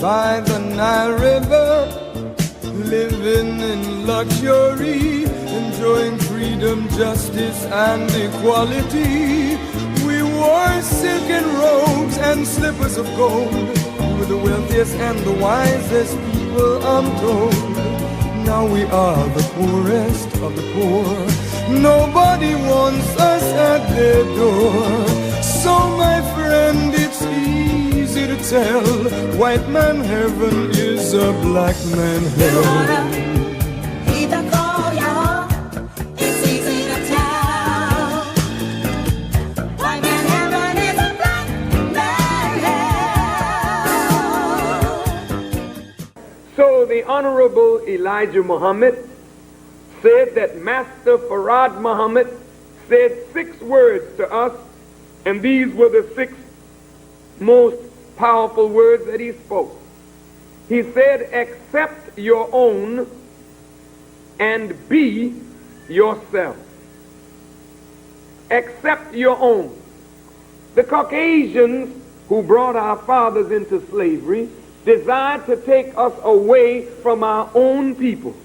by the Nile River, living in luxury, enjoying freedom, justice, and equality. We wore silken robes and slippers of gold. We were the wealthiest and the wisest people, I'm told. Now we are the poorest of the poor. Nobody wants us at their door. So my friend, it's easy to tell, white man heaven is a black man hell. So the Honorable Elijah Muhammad said that Master Farad Muhammad said 6 words to us, and these were the 6 most powerful words that he spoke. He said, accept your own and be yourself. Accept your own. The Caucasians who brought our fathers into slavery desired to take us away from our own people,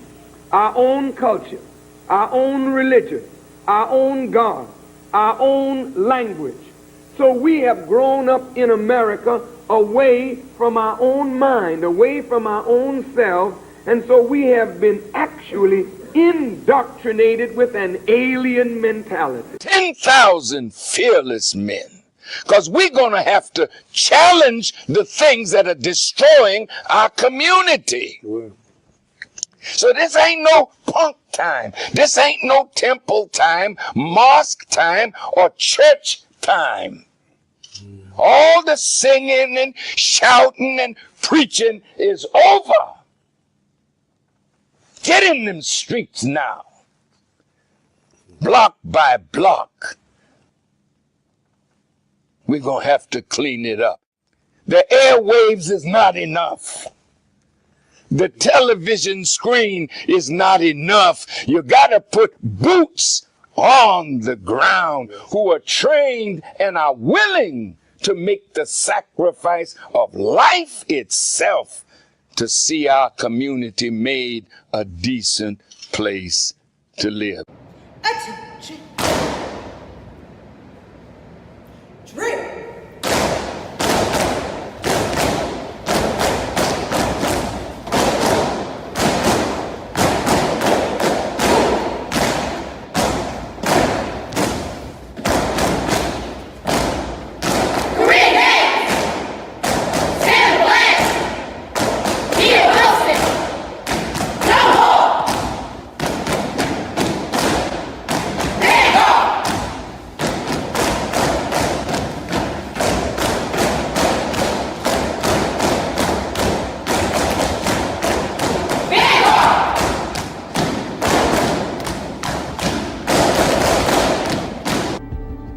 our own culture, our own religion, our own God, our own language. So we have grown up in America away from our own mind, away from our own selves, and so we have been actually indoctrinated with an alien mentality. 10,000 fearless men. Because we're going to have to challenge the things that are destroying our community. Sure. So this ain't no punk time. This ain't no temple time, mosque time, or church time. All the singing and shouting and preaching is over. Get in them streets now. Block by block. We're going to have to clean it up. The airwaves is not enough. The television screen is not enough. You got to put boots on the ground who are trained and are willing to make the sacrifice of life itself to see our community made a decent place to live. Attention. Drill.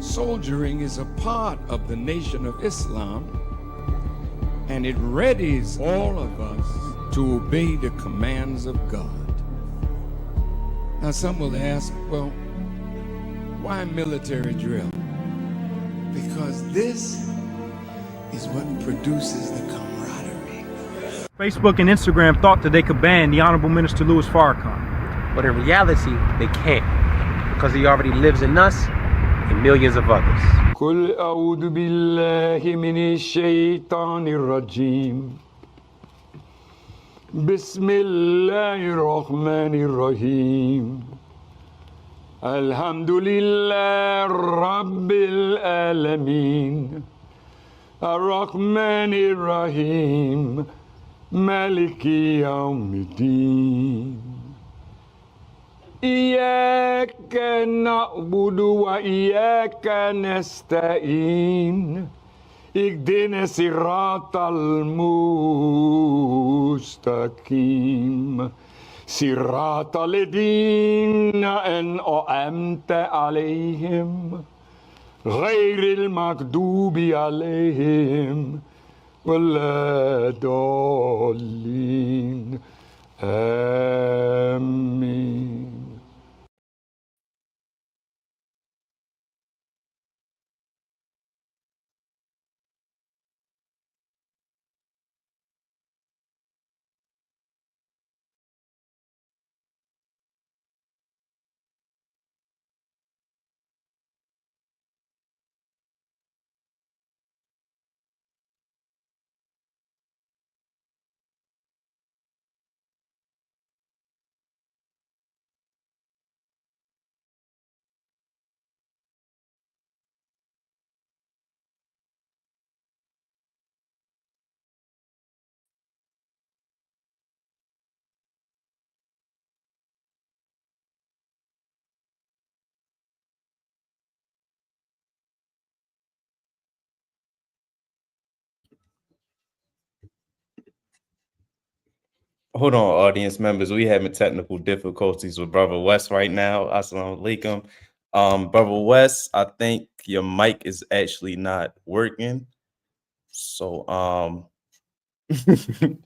Soldiering is a part of the Nation of Islam, and it readies all of us to obey the commands of God. Now some will ask, well, why military drill? Because this is what produces the camaraderie. Facebook and Instagram thought that they could ban the Honorable Minister Louis Farrakhan. But in reality, they can't, because he already lives in us and millions of others. قل أعوذ بالله من الشيطان الرجيم بسم الله الرحمن الرحيم الحمد لله رب العالمين الرحمن الرحيم مالك يوم الدين إياك نعبد وإياك نستعين اهدنا الصراط المستقيم صراط الذين أنعمت عليهم غير المغضوب عليهم ولا الضالين آمين. Hold on, audience members. We having technical difficulties with Brother West right now. Assalamu alaikum. Brother West, I think your mic is actually not working. So,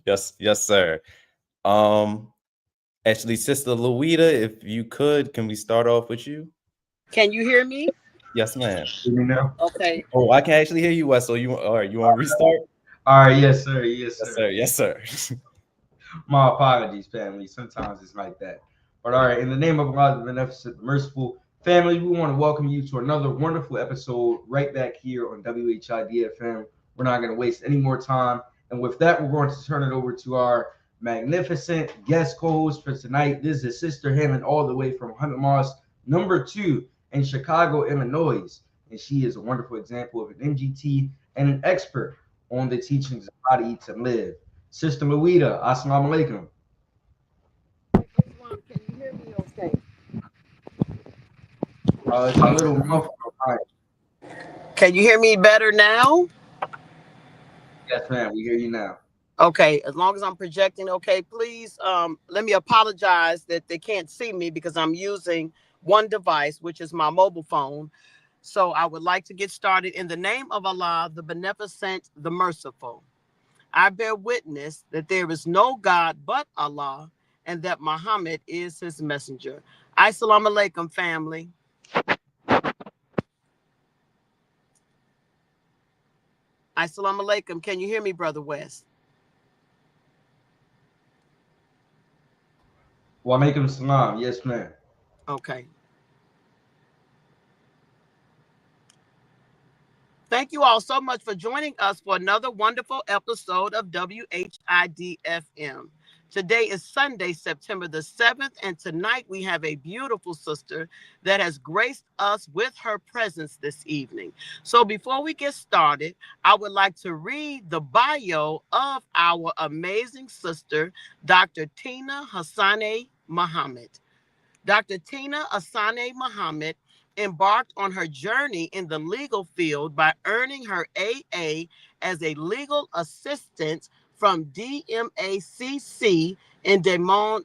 yes, sir. Actually, Sister Louita, if you could, can we start off with you? Can you hear me? Yes, ma'am. Hear me now? Okay. Oh, I can actually hear you, West. So all right, you want to restart? All right, yes, sir. Yes, Yes, sir. sir. Yes, sir. My apologies, family. Sometimes it's like that. But all right, in the name of Allah, the Beneficent, the Merciful, family, we want to welcome you to another wonderful episode right back here on WHID-FM. We're not going to waste any more time. And with that, we're going to turn it over to our magnificent guest co-host for tonight. This is Sister Hammond, all the way from 100 Miles, number 2 in Chicago, Illinois. And she is a wonderful example of an MGT and an expert on the teachings of how to eat and live. Sister Louita, assalamu alaikum. Islam, can you hear me okay? It's a little muffled. All right. Can you hear me better now? Yes, ma'am. We hear you now. Okay, as long as I'm projecting, okay, please let me apologize that they can't see me because I'm using one device, which is my mobile phone. So I would like to get started in the name of Allah, the Beneficent, the Merciful. I bear witness that there is no God but Allah and that Muhammad is his messenger. Assalamu alaikum, family. Assalamu alaikum. Can you hear me, Brother West? Wa alaikum salam. Yes, ma'am. Okay. Thank you all so much for joining us for another wonderful episode of WHID-FM. Today is Sunday, September the 7th, and tonight we have a beautiful sister that has graced us with her presence this evening. So before we get started, I would like to read the bio of our amazing sister, Dr. Tina Hassane Muhammad. Dr. Tina Hassane Muhammad embarked on her journey in the legal field by earning her AA as a legal assistant from DMACC in Des Moines,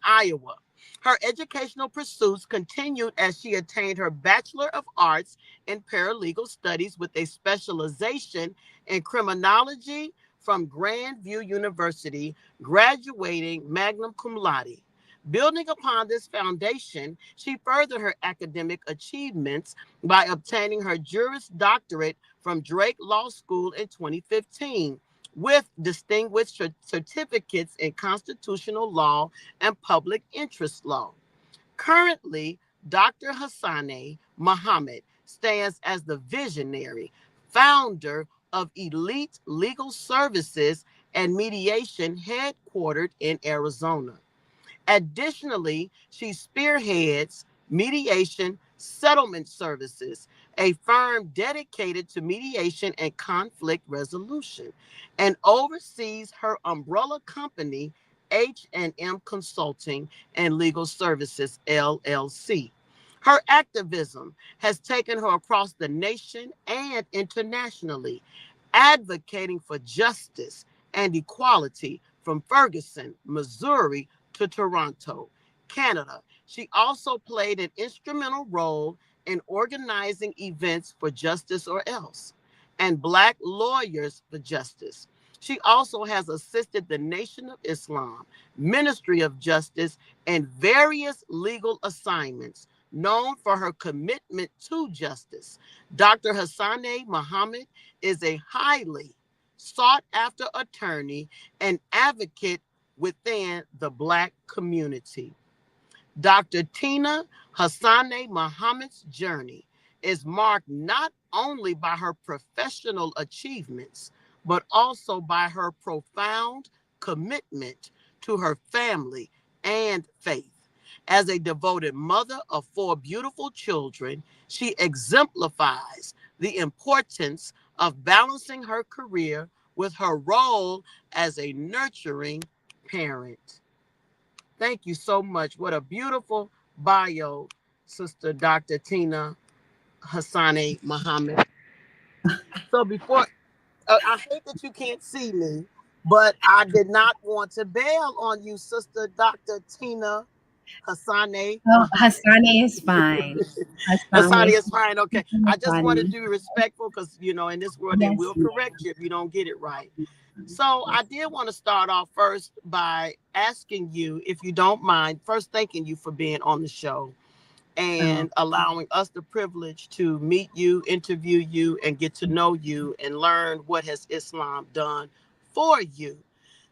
Iowa. Her educational pursuits continued as she attained her Bachelor of Arts in Paralegal Studies with a specialization in criminology from Grandview University, graduating magna cum laude. Building upon this foundation, she furthered her academic achievements by obtaining her Juris Doctorate from Drake Law School in 2015, with distinguished certificates in constitutional law and public interest law. Currently, Dr. Hassane Muhammad stands as the visionary, founder of Elite Legal Services and Mediation headquartered in Arizona. Additionally, she spearheads Mediation Settlement Services, a firm dedicated to mediation and conflict resolution, and oversees her umbrella company, H&M Consulting and Legal Services, LLC. Her activism has taken her across the nation and internationally, advocating for justice and equality from Ferguson, Missouri, to Toronto, Canada. She also played an instrumental role in organizing events for Justice or Else and Black Lawyers for Justice. She also has assisted the Nation of Islam, Ministry of Justice, and various legal assignments, known for her commitment to justice. Dr. Hassane Muhammad is a highly sought-after attorney and advocate within the Black community. Dr. Tina Hassane Muhammad's journey is marked not only by her professional achievements, but also by her profound commitment to her family and faith. As a devoted mother of 4 beautiful children, she exemplifies the importance of balancing her career with her role as a nurturing parent. Thank you so much. What a beautiful bio, Sister Dr. Tina Hassane Muhammad. So before, I hate that you can't see me, But I did not want to bail on you, Sister Dr. Tina Hassane Oh, Muhammad. Hassane is fine. Hassane Hassane is fine. Okay. I is just wanted fine. to be respectful because, you know, in this world, they Yes, will correct you if you don't get it right. So I did want to start off first by asking you, if you don't mind, first thanking you for being on the show oh, and allowing us the privilege to meet you, interview you, and get to know you and learn what has Islam done for you.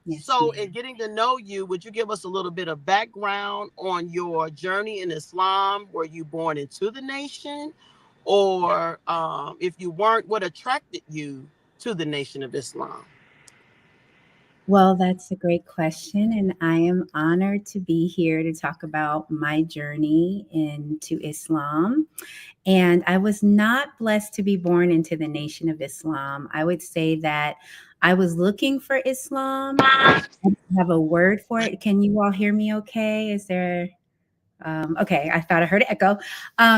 yes, So, in ma'am. getting to know you, would you give us a little bit of background on your journey in Islam? Were you born into the nation? Or if you weren't, what attracted you to the Nation of Islam? Well, that's a great question, and I am honored to be here to talk about my journey into Islam. And I was not blessed to be born into the Nation of Islam. I would say that I was looking for Islam. I don't have a word for it. Can you all hear me okay? Is there okay, I thought I heard it echo.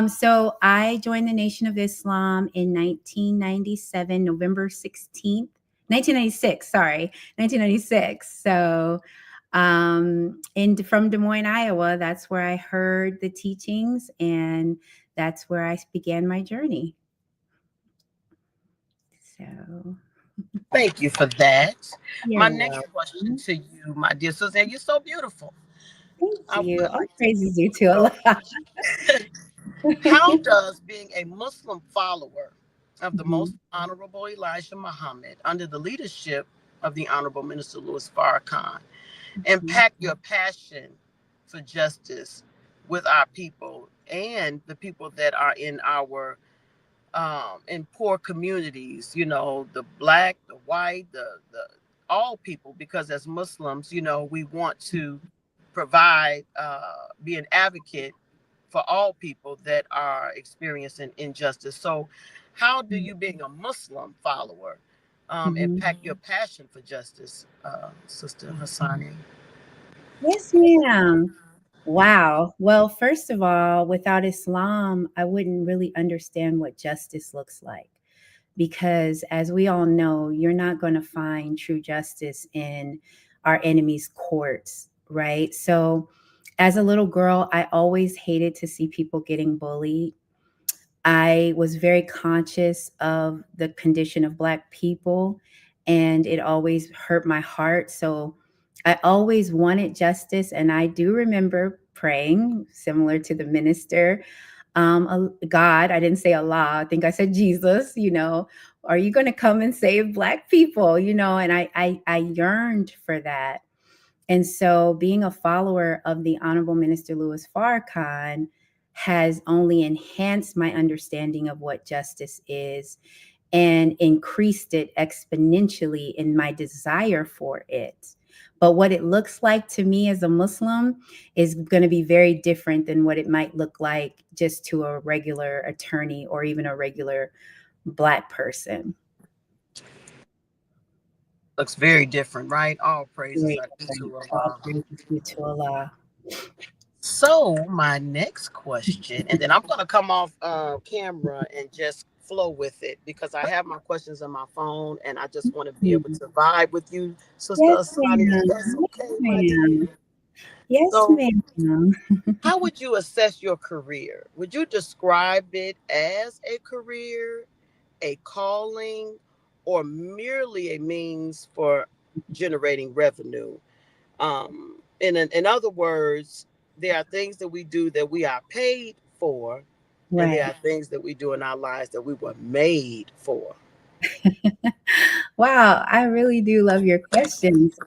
So I joined the Nation of Islam in 1997, November 16th, 1996, sorry, 1996. So from Des Moines, Iowa, that's where I heard the teachings, and that's where I began my journey. So Thank you for that. you're My next question welcome. to you, my dear Suzanne, you're so beautiful. Thank I you. would All like to praises you to Allah. how does being a Muslim follower of the Mhm, most honorable Elijah Muhammad under the leadership of the Honorable Minister Louis Farrakhan mhm. impact your passion for justice with our people and the people that are in poor communities, you know, the black, the white, the all people, because as Muslims, you know, we want to provide, be an advocate for all people that are experiencing injustice. So, how do you, being a Muslim follower, Mhm. impact your passion for justice, Sister Hassani? Yes, ma'am. Wow. Well, first of all, without Islam, I wouldn't really understand what justice looks like. Because as we all know, you're not going to find true justice in our enemies' courts, right? So, as a little girl, I always hated to see people getting bullied. I was very conscious of the condition of Black people, and it always hurt my heart. So I always wanted justice. And I do remember praying, similar to the minister, God, I didn't say Allah, I think I said Jesus, are you going to come and save Black people? And I yearned for that. And so being a follower of the Honorable Minister Louis Farrakhan has only enhanced my understanding of what justice is and increased it exponentially in my desire for it. But what it looks like to me as a Muslim is going to be very different than what it might look like just to a regular attorney or even a regular Black person. Looks very different, right? All praises Very are due different. to All Allah. praises be to Allah. So my next question, and then I'm going to come off camera and just flow with it because I have my questions on my phone and I just want to be able to vibe with you, Sister Yes, Asani, if ma'am. that's Yes, okay, my dear. ma'am. Yes, So ma'am. how would you assess your career? Would you describe it as a career, a calling, or merely a means for generating revenue? In other words, there are things that we do that we are paid for, and there are Right. things that we do in our lives that we were made for. Wow, I really do love your questions.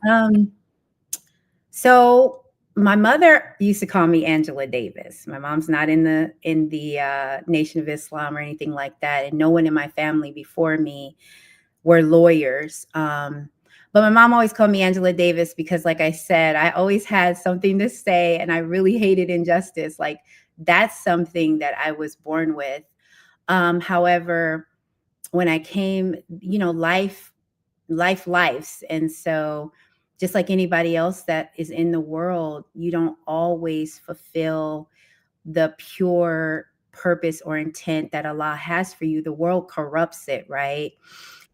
So my mother used to call me Angela Davis. My mom's not in the Nation of Islam or anything like that, and no one in my family before me were lawyers. But my mom always called me Angela Davis because, like I said, I always had something to say, and I really hated injustice. Like that's something that I was born with. However, when I came, lives. And so just like anybody else that is in the world, you don't always fulfill the pure purpose or intent that Allah has for you. The world corrupts it, right?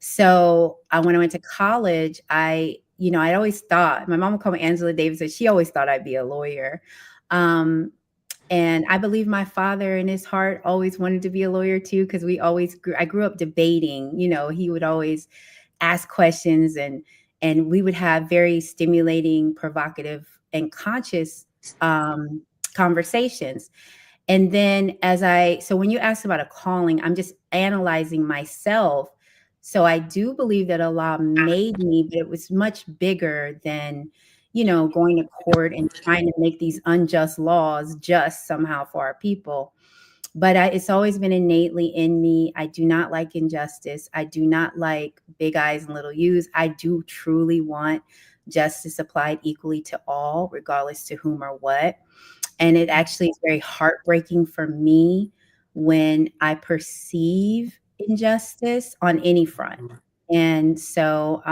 So when I went to college, I I always thought, my mom would call me Angela Davis, and she always thought I'd be a lawyer. And I believe my father in his heart always wanted to be a lawyer too, because I grew up debating. He would always ask questions, and we would have very stimulating, provocative, and conscious conversations. And then so when you ask about a calling, I'm just analyzing myself. So I do believe that Allah made me, but it was much bigger than, going to court and trying to make these unjust laws just somehow for our people. But it's always been innately in me. I do not like injustice. I do not like big I's and little U's. I do truly want justice applied equally to all, regardless to whom or what. And it actually is very heartbreaking for me when I perceive injustice on any front. And so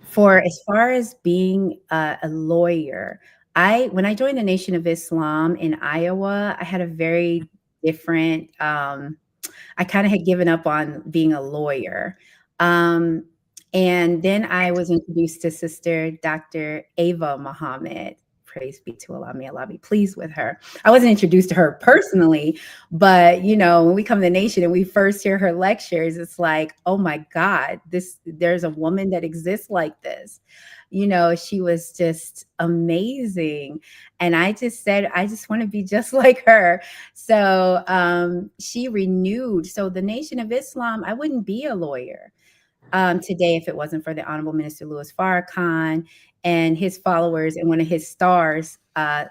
for as far as being a lawyer, when I joined the Nation of Islam in Iowa, I had a very different, I kind of had given up on being a lawyer. And then I was introduced to Sister Dr. Ava Muhammad. Praise be to Allah. May Allah be pleased with her. I wasn't introduced to her personally, but when we come to the Nation and we first hear her lectures, it's like, oh my God, there's a woman that exists like this. She was just amazing. And I just said, I just want to be just like her. So she renewed. So the Nation of Islam, I wouldn't be a lawyer today if it wasn't for the Honorable Minister Louis Farrakhan and his followers, and one of his stars,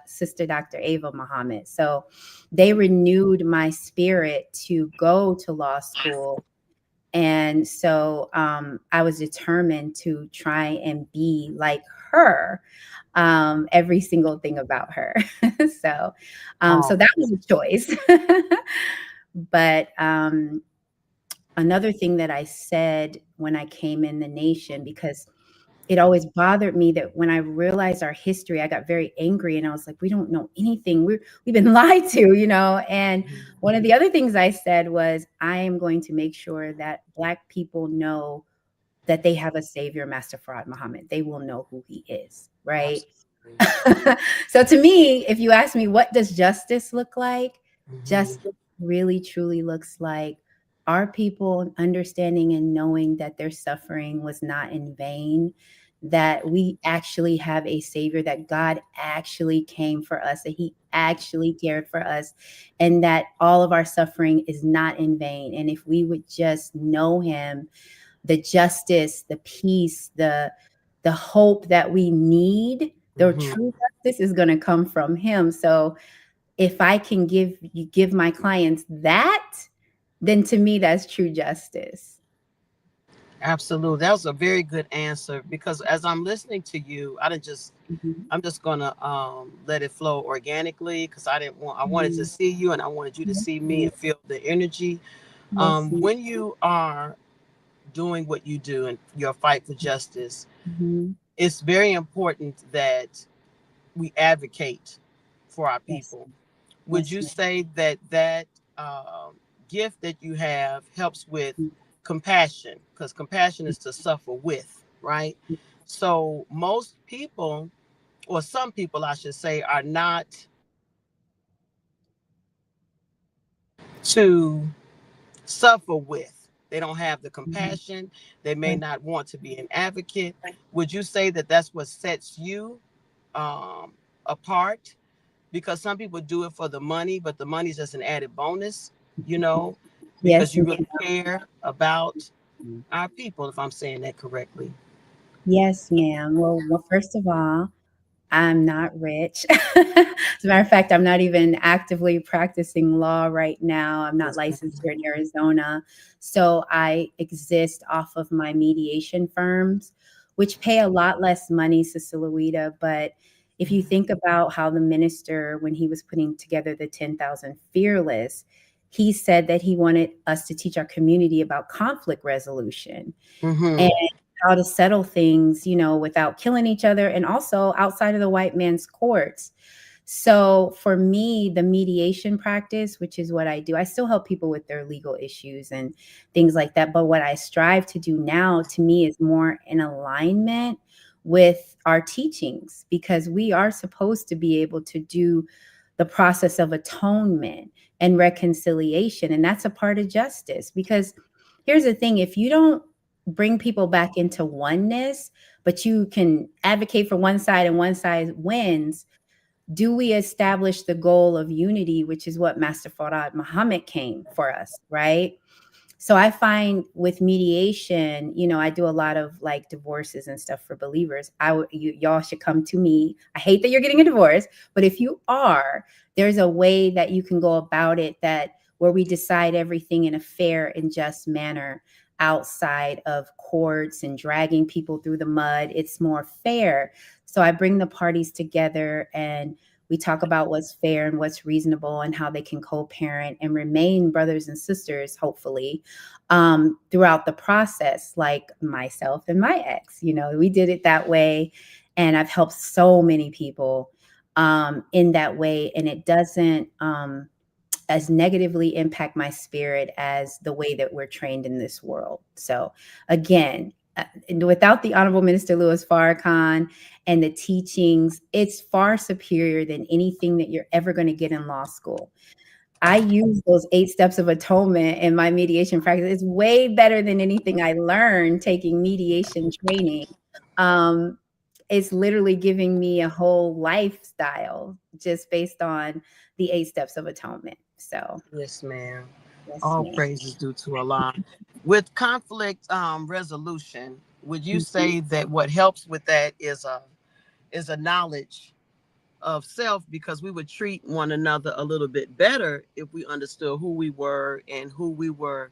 Sister Dr. Ava Muhammad. So they renewed my spirit to go to law school. And so I was determined to try and be like her, every single thing about her. So that was a choice. But another thing that I said when I came in the Nation, because it always bothered me that when I realized our history, I got very angry, and I was like, we don't know anything. We've been lied to, And one of the other things I said was, I am going to make sure that Black people know that they have a savior, Master Farad Muhammad. They will know who he is, right? So to me, if you ask me, what does justice look like? Justice really, truly looks like our people understanding and knowing that their suffering was not in vain, that we actually have a savior, that God actually came for us, that he actually cared for us, and that all of our suffering is not in vain. And if we would just know him, the justice, the peace, the hope that we need, the true justice is going to come from him. So if I can give my clients that, then to me, that's true justice. Absolutely. That was a very good answer, because as I'm listening to you, I'm just gonna let it flow organically, because I wanted to see you, and I wanted you to see me and feel the energy. When you are doing what you do in your fight for justice, it's very important that we advocate for our people. Would you say that gift that you have helps with compassion? Because compassion is to suffer with, right? So most people, or some people I should say, are not to suffer with. They don't have the compassion. They may not want to be an advocate. Would you say that that's what sets you apart? Because some people do it for the money, but the money is just an added bonus, because you really care about our people, if I'm saying that correctly. Yes, ma'am. Well, first of all, I'm not rich. As a matter of fact, I'm not even actively practicing law right now. I'm not licensed here in Arizona. So I exist off of my mediation firms, which pay a lot less money, Sister Louita. But if you think about how the minister, when he was putting together the 10,000 Fearless, he said that he wanted us to teach our community about conflict resolution and how to settle things, without killing each other, and also outside of the white man's courts. So for me, the mediation practice, which is what I do, I still help people with their legal issues and things like that. But what I strive to do now, to me, is more in alignment with our teachings, because we are supposed to be able to do the process of atonement and reconciliation. And that's a part of justice. Because here's the thing, if you don't bring people back into oneness, but you can advocate for one side and one side wins, do we establish the goal of unity, which is what Master Farad Muhammad came for us, right? So I find with mediation, I do a lot of like divorces and stuff for believers. Y'all should come to me. I hate that you're getting a divorce, but if you are, there's a way that you can go about it where we decide everything in a fair and just manner outside of courts and dragging people through the mud. It's more fair. So I bring the parties together and we talk about what's fair and what's reasonable and how they can co-parent and remain brothers and sisters, hopefully, throughout the process, like myself and my ex. We did it that way. And I've helped so many people in that way. And it doesn't as negatively impact my spirit as the way that we're trained in this world. So again, without the Honorable Minister Louis Farrakhan and the teachings, it's far superior than anything that you're ever going to get in law school. I use those 8 steps of atonement in my mediation practice. It's way better than anything I learned taking mediation training. It's literally giving me a whole lifestyle just based on the 8 steps of atonement. So yes, ma'am. yes, All ma'am. praises due to Allah. With conflict resolution, would you say that what helps with that is a knowledge of self, because we would treat one another a little bit better if we understood who we were and who we were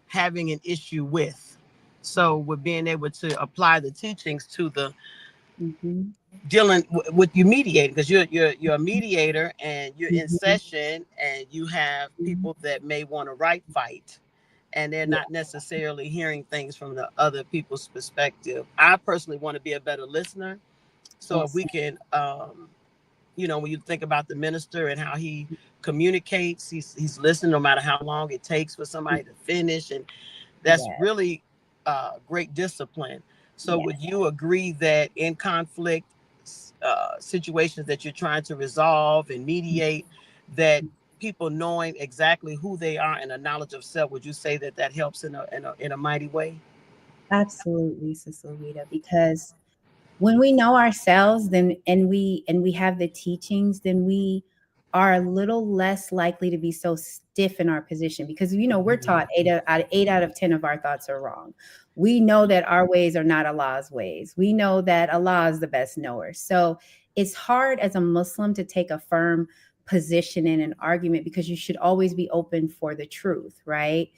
having an issue with. So with being able to apply the teachings to the dealing with you mediating, because you're a mediator and you're in session and you have people that may want to fight, and they're not necessarily hearing things from the other people's perspective. I personally want to be a better listener. So if we can, when you think about the minister and how he communicates, he's listening no matter how long it takes for somebody to finish. And that's really great discipline. So would you agree that in conflict situations that you're trying to resolve and mediate, that people knowing exactly who they are and a knowledge of self, would you say that helps in a mighty way? Absolutely, Sister Rita, because when we know ourselves, then and we have the teachings, then we are a little less likely to be so stiff in our position, because we're taught 8 out of 10 of our thoughts are wrong. We know that our ways are not Allah's ways. We know that Allah is the best knower. So it's hard as a Muslim to take a firm position in an argument, because you should always be open for the truth, right?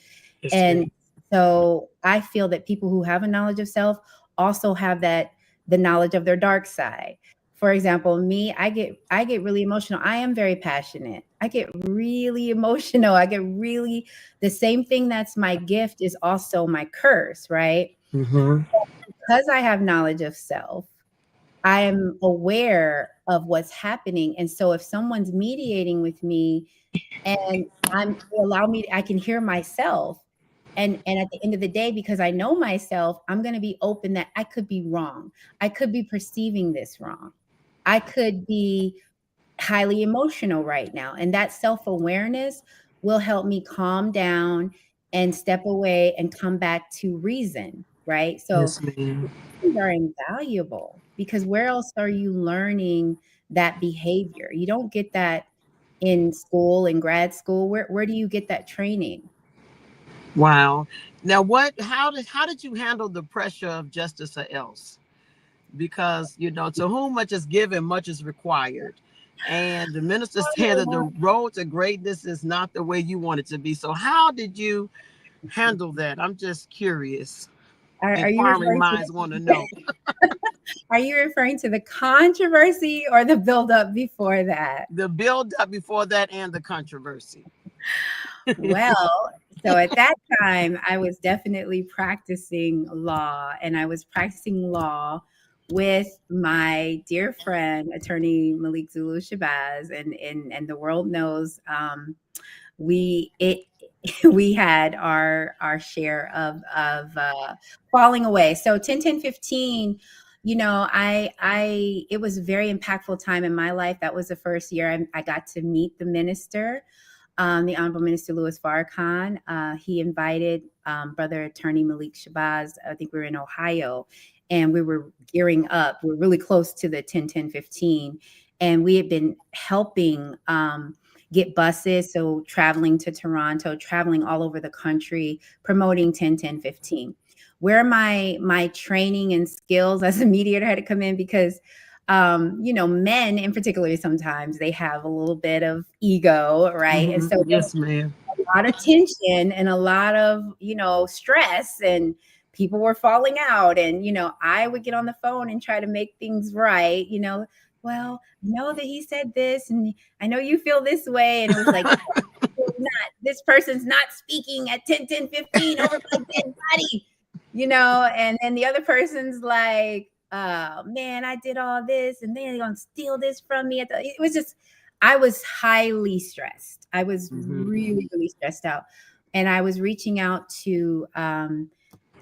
And so I feel that people who have a knowledge of self also have the knowledge of their dark side. For example, me, I get really emotional. I am very passionate. I get really emotional. The same thing that's my gift is also my curse, right? Because I have knowledge of self, I am aware of what's happening. And so if someone's mediating with me and I can hear myself. And at the end of the day, because I know myself, I'm going to be open that I could be wrong. I could be perceiving this wrong. I could be highly emotional right now. And that self-awareness will help me calm down and step away and come back to reason, right? So these are invaluable, because where else are you learning that behavior? You don't get that in school, in grad school. Where do you get that training? Wow. Now, how did you handle the pressure of justice or else? Because, to whom much is given, much is required. And the minister said that the road to greatness is not the way you want it to be. So how did you handle that? I'm just curious. Inquiring minds want to know. Are you referring to the controversy or the buildup before that? The buildup before that and the controversy. Well, so at that time, I was definitely practicing law, and I was practicing law with my dear friend, attorney Malik Zulu Shabazz, and the world knows we we had our share of falling away. So 10-10-15, you know, I it was a very impactful time in my life. That was the first year I got to meet the minister, the Honorable Minister Louis Farrakhan. He invited Brother Attorney Malik Shabazz. I think we were in Ohio, and we were gearing up. We were really close to the 10-10-15, and we had been helping get buses, so traveling to Toronto, traveling all over the country, promoting 10-10-15. Where my training and skills as a mediator had to come in, because you know, men in particular, sometimes they have a little bit of ego, right? And so yes, ma'am. a lot of tension and a lot of, you know, stress, and people were falling out. And, you know, I would get on the phone and try to make things right, you know. Well, I know that he said this, and I know you feel this way. And it was like, this person's not speaking at 10-10-15 over my dead body, you know. And then the other person's like, man, I did all this, and then they're gonna steal this from me. It was just, I was highly stressed. I was really, really stressed out. And I was reaching out to,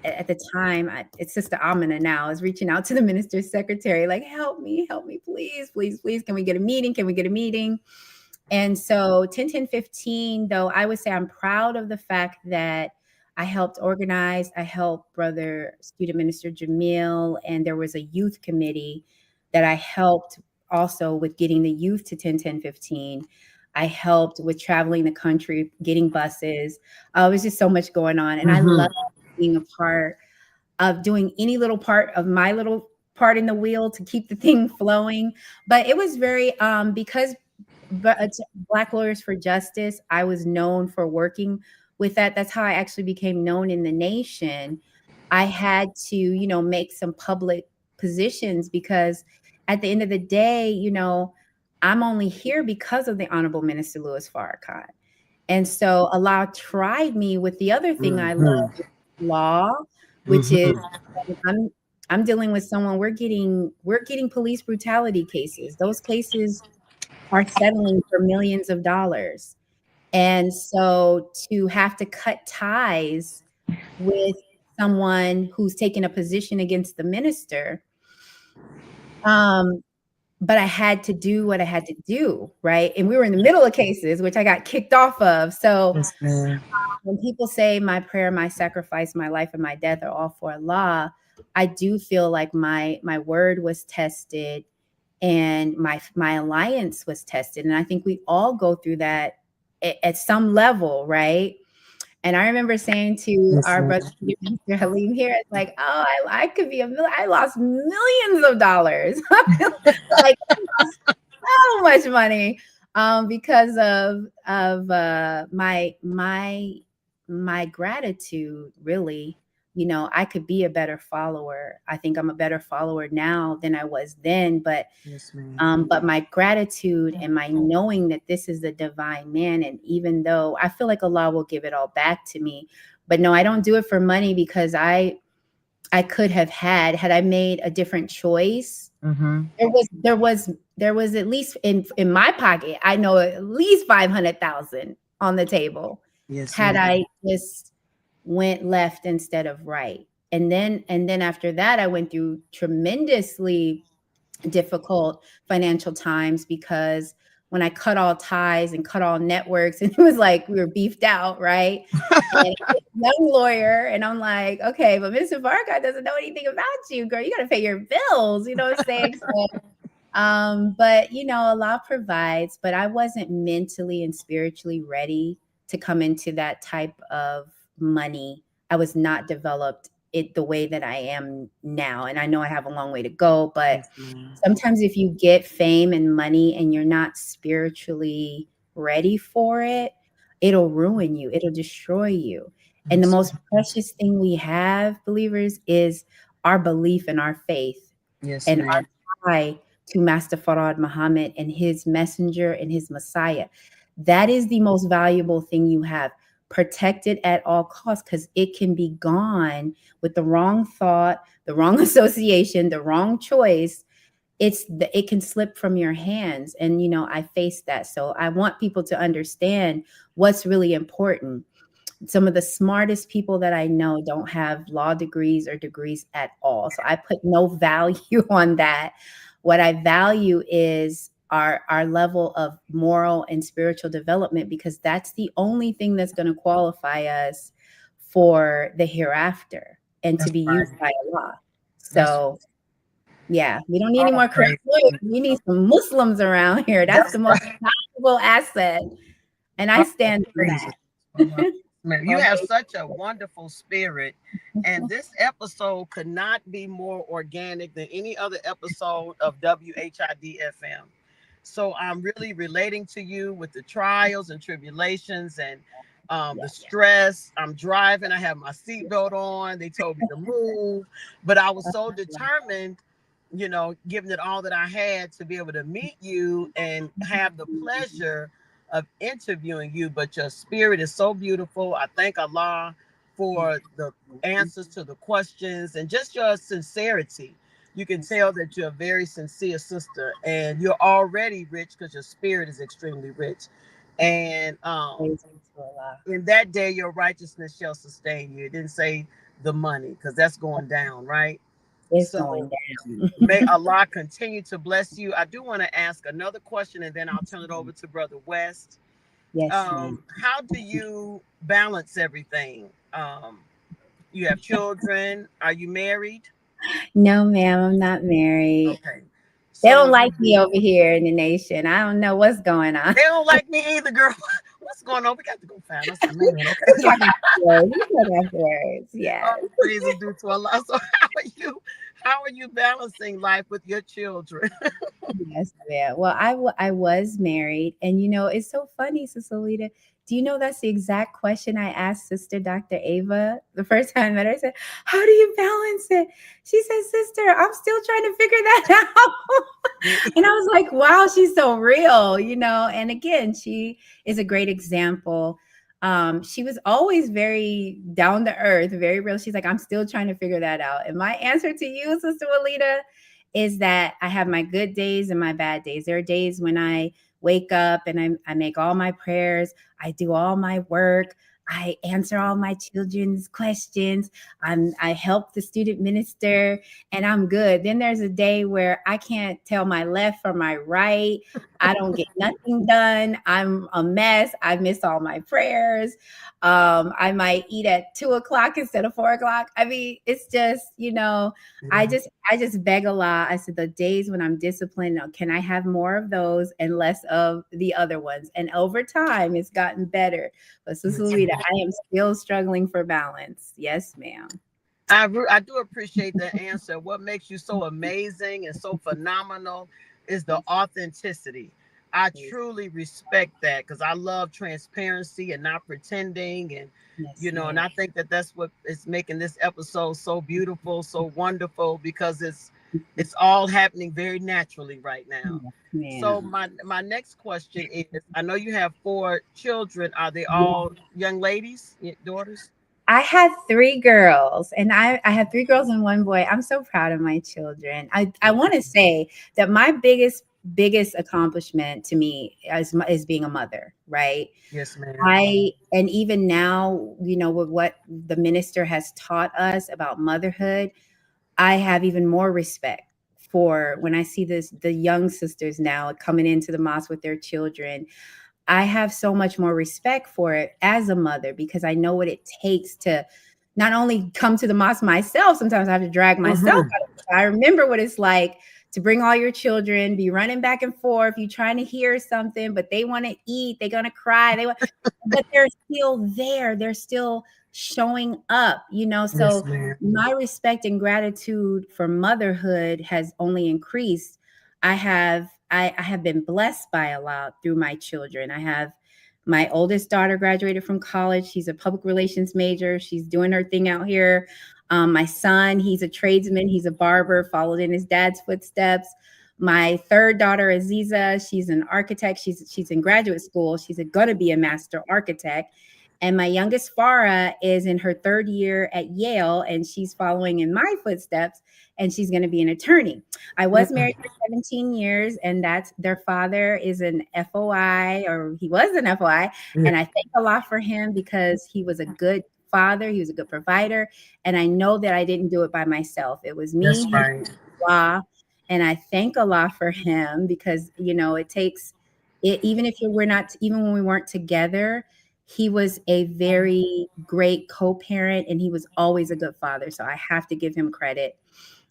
at the time, it's Sister Amina now, is reaching out to the minister's secretary, like, help me, please, please, please. Can we get a meeting? Can we get a meeting? And so 10-10-15, though, I would say I'm proud of the fact that I helped organize. I helped Brother Student Minister Jamil, and there was a youth committee that I helped also with getting the youth to 10-10-15. I helped with traveling the country, getting buses. It was just so much going on. And I love being a part of doing any little part of my little part in the wheel to keep the thing flowing. But it was very, because Black Lawyers for Justice, I was known for working with that. That's how I actually became known in the nation. I had to, you know, make some public positions, because at the end of the day, you know, I'm only here because of the Honorable Minister Louis Farrakhan. And so Allah tried me with the other thing I love, law, which is I'm dealing with someone, we're getting police brutality cases. Those cases are settling for millions of dollars. And so to have to cut ties with someone who's taking a position against the minister, but I had to do what I had to do, right? And we were in the middle of cases, which I got kicked off of. So when people say my prayer, my sacrifice, my life, and my death are all for Allah, I do feel like my word was tested, and my alliance was tested. And I think we all go through that at some level, right? And I remember saying to our brother, Mr. Halim here, it's like, oh, I could be I lost millions of dollars. Like, I lost so much money because of my gratitude, really. You know, I could be a better follower. I think I'm a better follower now than I was then. But but my gratitude and my knowing that this is the divine man, and even though I feel like Allah will give it all back to me, but no, I don't do it for money, because I could have had I made a different choice. There was at least in my pocket, I know at least 500,000 on the table. Had I just went left instead of right. And then after that, I went through tremendously difficult financial times, because when I cut all ties and cut all networks, and it was like we were beefed out, right? And young lawyer, and I'm like, okay, but Mr. Farrakhan doesn't know anything about you, girl. You got to pay your bills, you know what I'm saying? So, but you know, Allah provides. But I wasn't mentally and spiritually ready to come into that type of money. I was not developed it the way that I am now. And I know I have a long way to go, but sometimes if you get fame and money and you're not spiritually ready for it, it'll ruin you. It'll destroy you. And the most precious thing we have, believers, is our belief in our faith and our tie to Master Farad Muhammad and his messenger and his Messiah. That is the most valuable thing you have. protect it at all costs, because it can be gone with the wrong thought, the wrong association, the wrong choice. It can slip from your hands. And, I face that. So I want people to understand what's really important. Some of the smartest people that I know don't have law degrees or degrees at all. So I put no value on that. What I value is our level of moral and spiritual development, because that's the only thing that's going to qualify us for the hereafter and to be used by Allah. So yeah, we don't need any more Christians. We need some Muslims around here. That's the most valuable asset. And I stand for that. You have such a wonderful spirit, and this episode could not be more organic than any other episode of WHID-FM. So I'm really relating to you with the trials and tribulations and the stress. I'm driving. I have my seatbelt on. They told me to move, but I was so determined, giving it all that I had to be able to meet you and have the pleasure of interviewing you. But your spirit is so beautiful. I thank Allah for the answers to the questions and just your sincerity. You can tell that you're a very sincere sister, and you're already rich because your spirit is extremely rich. And in that day, your righteousness shall sustain you. It didn't say the money, because that's going down, right? It's going down. May Allah continue to bless you. I do want to ask another question, and then I'll turn it over to Brother West. Yes. How do you balance everything? You have children. Are you married? No, ma'am, I'm not married. Okay. They don't like me over here in the nation. I don't know what's going on. They don't like me either, girl. What's going on? We got to go find us a man. Okay. Yeah. Praises due to Allah. So how are you balancing life with your children? Yes, ma'am. Well, I was married, and it's so funny, Sister Lita. Do you know that's the exact question I asked Sister Dr. Ava the first time I met her? I said, how do you balance it? She said, sister, I'm still trying to figure that out. And I was like, wow, she's so real, And again, she is a great example. She was always very down to earth, very real. She's like, I'm still trying to figure that out. And my answer to you, Sister Walida, is that I have my good days and my bad days. There are days when I wake up and I make all my prayers. I do all my work. I answer all my children's questions. I help the student minister, and I'm good. Then there's a day where I can't tell my left from my right. I don't get nothing done. I'm a mess. I miss all my prayers. I might eat at 2:00 instead of 4:00. I mean, it's just, I just beg Allah. I said, the days when I'm disciplined, can I have more of those and less of the other ones? And over time, it's gotten better. But Sister Louisa, I am still struggling for balance. Yes, ma'am. I do appreciate that answer. What makes you so amazing and so phenomenal is the authenticity. I truly respect that, because I love transparency and not pretending. And, and I think that that's what is making this episode so beautiful, so wonderful, because it's all happening very naturally right now. So my next question is, I know you have 4 children. Are they all young ladies, daughters? I have 3 girls, and I have 3 girls and 1 boy. I'm so proud of my children. I want to say that my biggest accomplishment to me is being a mother, right? Yes, ma'am. And even now, with what the minister has taught us about motherhood, I have even more respect for when I see the young sisters now coming into the mosque with their children. I have so much more respect for it as a mother, because I know what it takes to not only come to the mosque myself. Sometimes I have to drag myself out of it. I remember what it's like to bring all your children, be running back and forth. You're trying to hear something, but they want to eat. They're going to cry. But they're still there. They're still showing up, So my respect and gratitude for motherhood has only increased. I have been blessed by Allah through my children. I have my oldest daughter graduated from college. She's a public relations major. She's doing her thing out here. My son, he's a tradesman. He's a barber, followed in his dad's footsteps. My 3rd daughter, Aziza, she's an architect. She's in graduate school. She's going to be a master architect. And my youngest, Farah, is in her 3rd year at Yale, and she's following in my footsteps, and she's going to be an attorney. I was married for 17 years, and that's their father is an FOI, or he was an FOI. And I thank Allah for him because he was a good father. He was a good provider. And I know that I didn't do it by myself. It was me. That's right. Allah, and I thank Allah for him because, you know, it takes it, even when we weren't together, he was a very great co-parent and he was always a good father. So I have to give him credit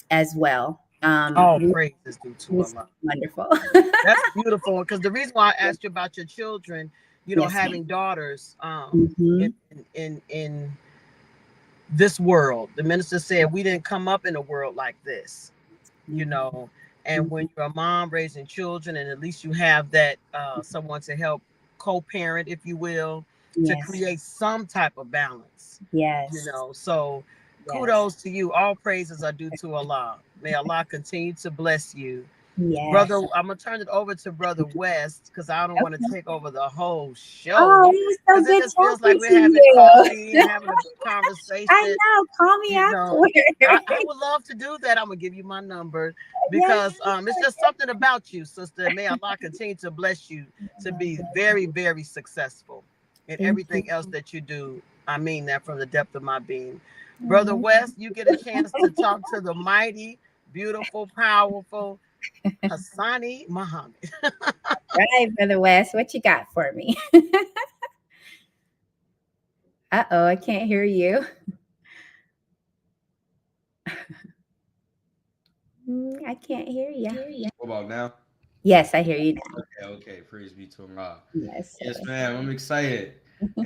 as well. All praises due to Allah. Wonderful. That's beautiful. Because the reason why I asked you about your children, you know, having daughters in this world, the minister said we didn't come up in a world like this, you know. And when you're a mom raising children, and at least you have that someone to help co-parent, if you will, to create some type of balance. Yes. You know, so kudos to you. All praises are due to Allah. May Allah continue to bless you. Yes. Brother, I'm going to turn it over to Brother West because I don't want to take over the whole show. Oh, it was so good. It just feels like we're having coffee and having a good conversation. I know. Call me afterwards. I would love to do that. I'm going to give you my number because it's just something about you, sister. May Allah continue to bless you to be very, very successful in everything else that you do. I mean that from the depth of my being. Brother West, you get a chance to talk to the mighty, beautiful, powerful Hassane Muhammad. Right, Brother West, what you got for me? Uh-oh, I can't hear you. I can't hear you. What about now? Yes, I hear you now. Okay. Praise be to Allah. Yes, ma'am. I'm excited.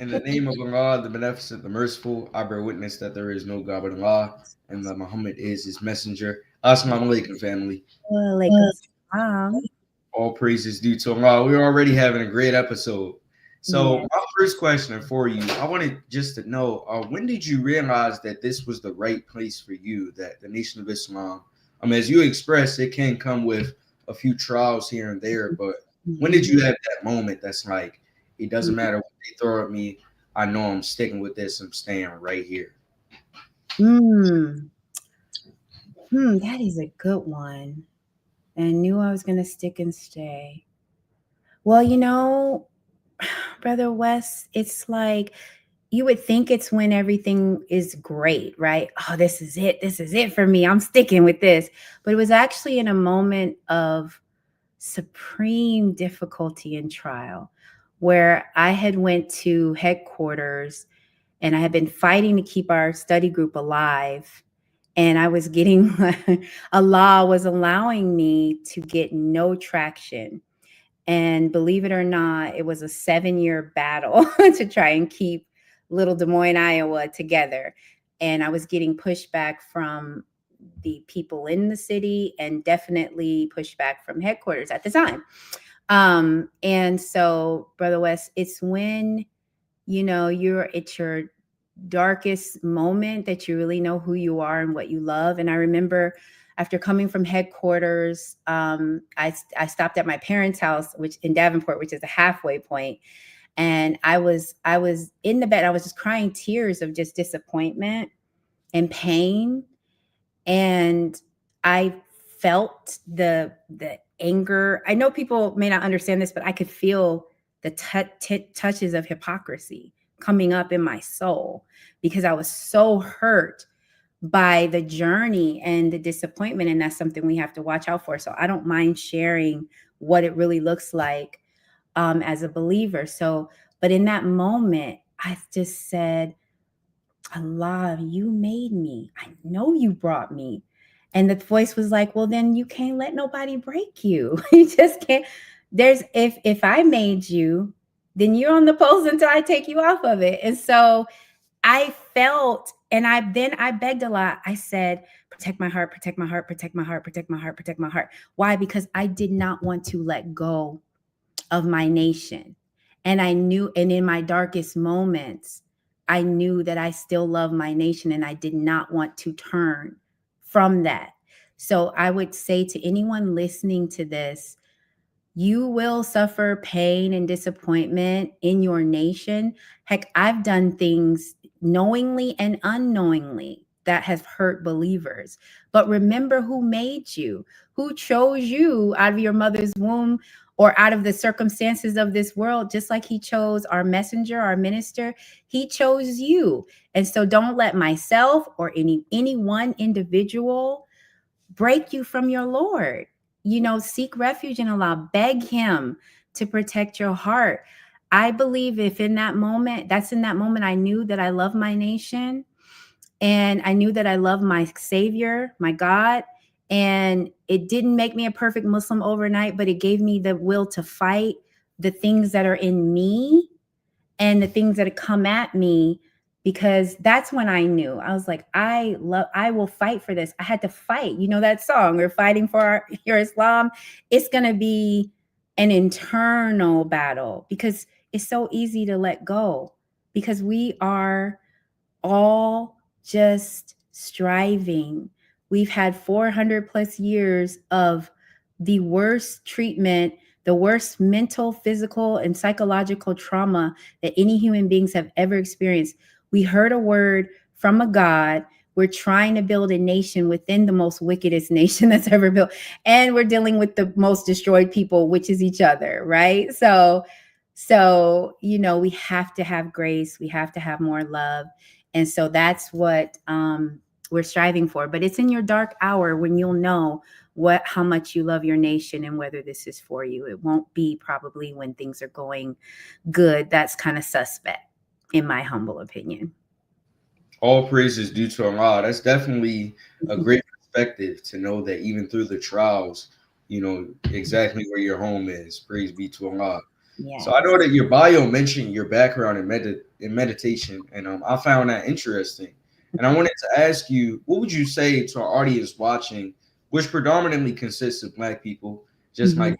In the name of Allah, the Beneficent, the Merciful, I bear witness that there is no God but Allah, and that Muhammad is his messenger. Assalamu alaikum, family. All praises due to Allah. We're already having a great episode. So my first question for you, I wanted just to know, when did you realize that this was the right place for you, that the Nation of Islam, as you expressed, it can come with a few trials here and there, but when did you have that moment that's like, it doesn't matter what they throw at me, I know I'm sticking with this, I'm staying right here? That is a good one. And I knew I was going to stick and stay. Well, you know, Brother West, it's like you would think it's when everything is great, right? Oh, this is it. This is it for me. I'm sticking with this. But it was actually in a moment of supreme difficulty and trial where I had went to headquarters and I had been fighting to keep our study group alive. And I was getting, Allah was allowing me to get no traction. And believe it or not, it was a 7-year battle to try and keep little Des Moines, Iowa together. And I was getting pushback from the people in the city and definitely pushback from headquarters at the time. And so, Brother West, it's when, you know, you're at your darkest moment that you really know who you are and what you love. And I remember after coming from headquarters, I stopped at my parents' house, which in Davenport, which is a halfway point. And I was in the bed. I was just crying tears of just disappointment and pain. And I felt the anger. I know people may not understand this, but I could feel the touches of hypocrisy coming up in my soul because I was so hurt by the journey and the disappointment. And that's something we have to watch out for. So I don't mind sharing what it really looks like as a believer. So, but in that moment, I just said, Allah, you made me. I know you brought me. And the voice was like, well, then you can't let nobody break you. You just can't. If I made you, then you're on the post until I take you off of it. And so I felt, and I begged a lot. I said, protect my heart, protect my heart, protect my heart, protect my heart, protect my heart. Why? Because I did not want to let go of my nation. And I knew, and in my darkest moments, I knew that I still love my nation and I did not want to turn from that. So I would say to anyone listening to this, You will suffer pain and disappointment in your nation. Heck, I've done things knowingly and unknowingly that have hurt believers. But remember who made you, who chose you out of your mother's womb or out of the circumstances of this world, just like he chose our messenger, our minister, he chose you. And so don't let myself or any one individual break you from your Lord. Seek refuge in Allah, beg him to protect your heart. I believe if in that moment I knew that I love my nation and I knew that I love my Savior, my God, and it didn't make me a perfect Muslim overnight, but it gave me the will to fight the things that are in me and the things that come at me, because that's when I knew. I was like, I will fight for this. I had to fight. That song, we're fighting for your Islam. It's going to be an internal battle because it's so easy to let go, because we are all just striving. We've had 400 plus years of the worst treatment, the worst mental, physical, and psychological trauma that any human beings have ever experienced. We heard a word from a God. We're trying to build a nation within the most wickedest nation that's ever built. And we're dealing with the most destroyed people, which is each other, right? So, we have to have grace. We have to have more love. And so that's what we're striving for. But it's in your dark hour when you'll know how much you love your nation and whether this is for you. It won't be probably when things are going good. That's kind of suspect, in my humble opinion. All praise is due to Allah. That's definitely a great perspective to know that even through the trials, exactly where your home is. Praise be to Allah. Yes. So I know that your bio mentioned your background in meditation, and I found that interesting. And I wanted to ask you, what would you say to our audience watching, which predominantly consists of Black people, just like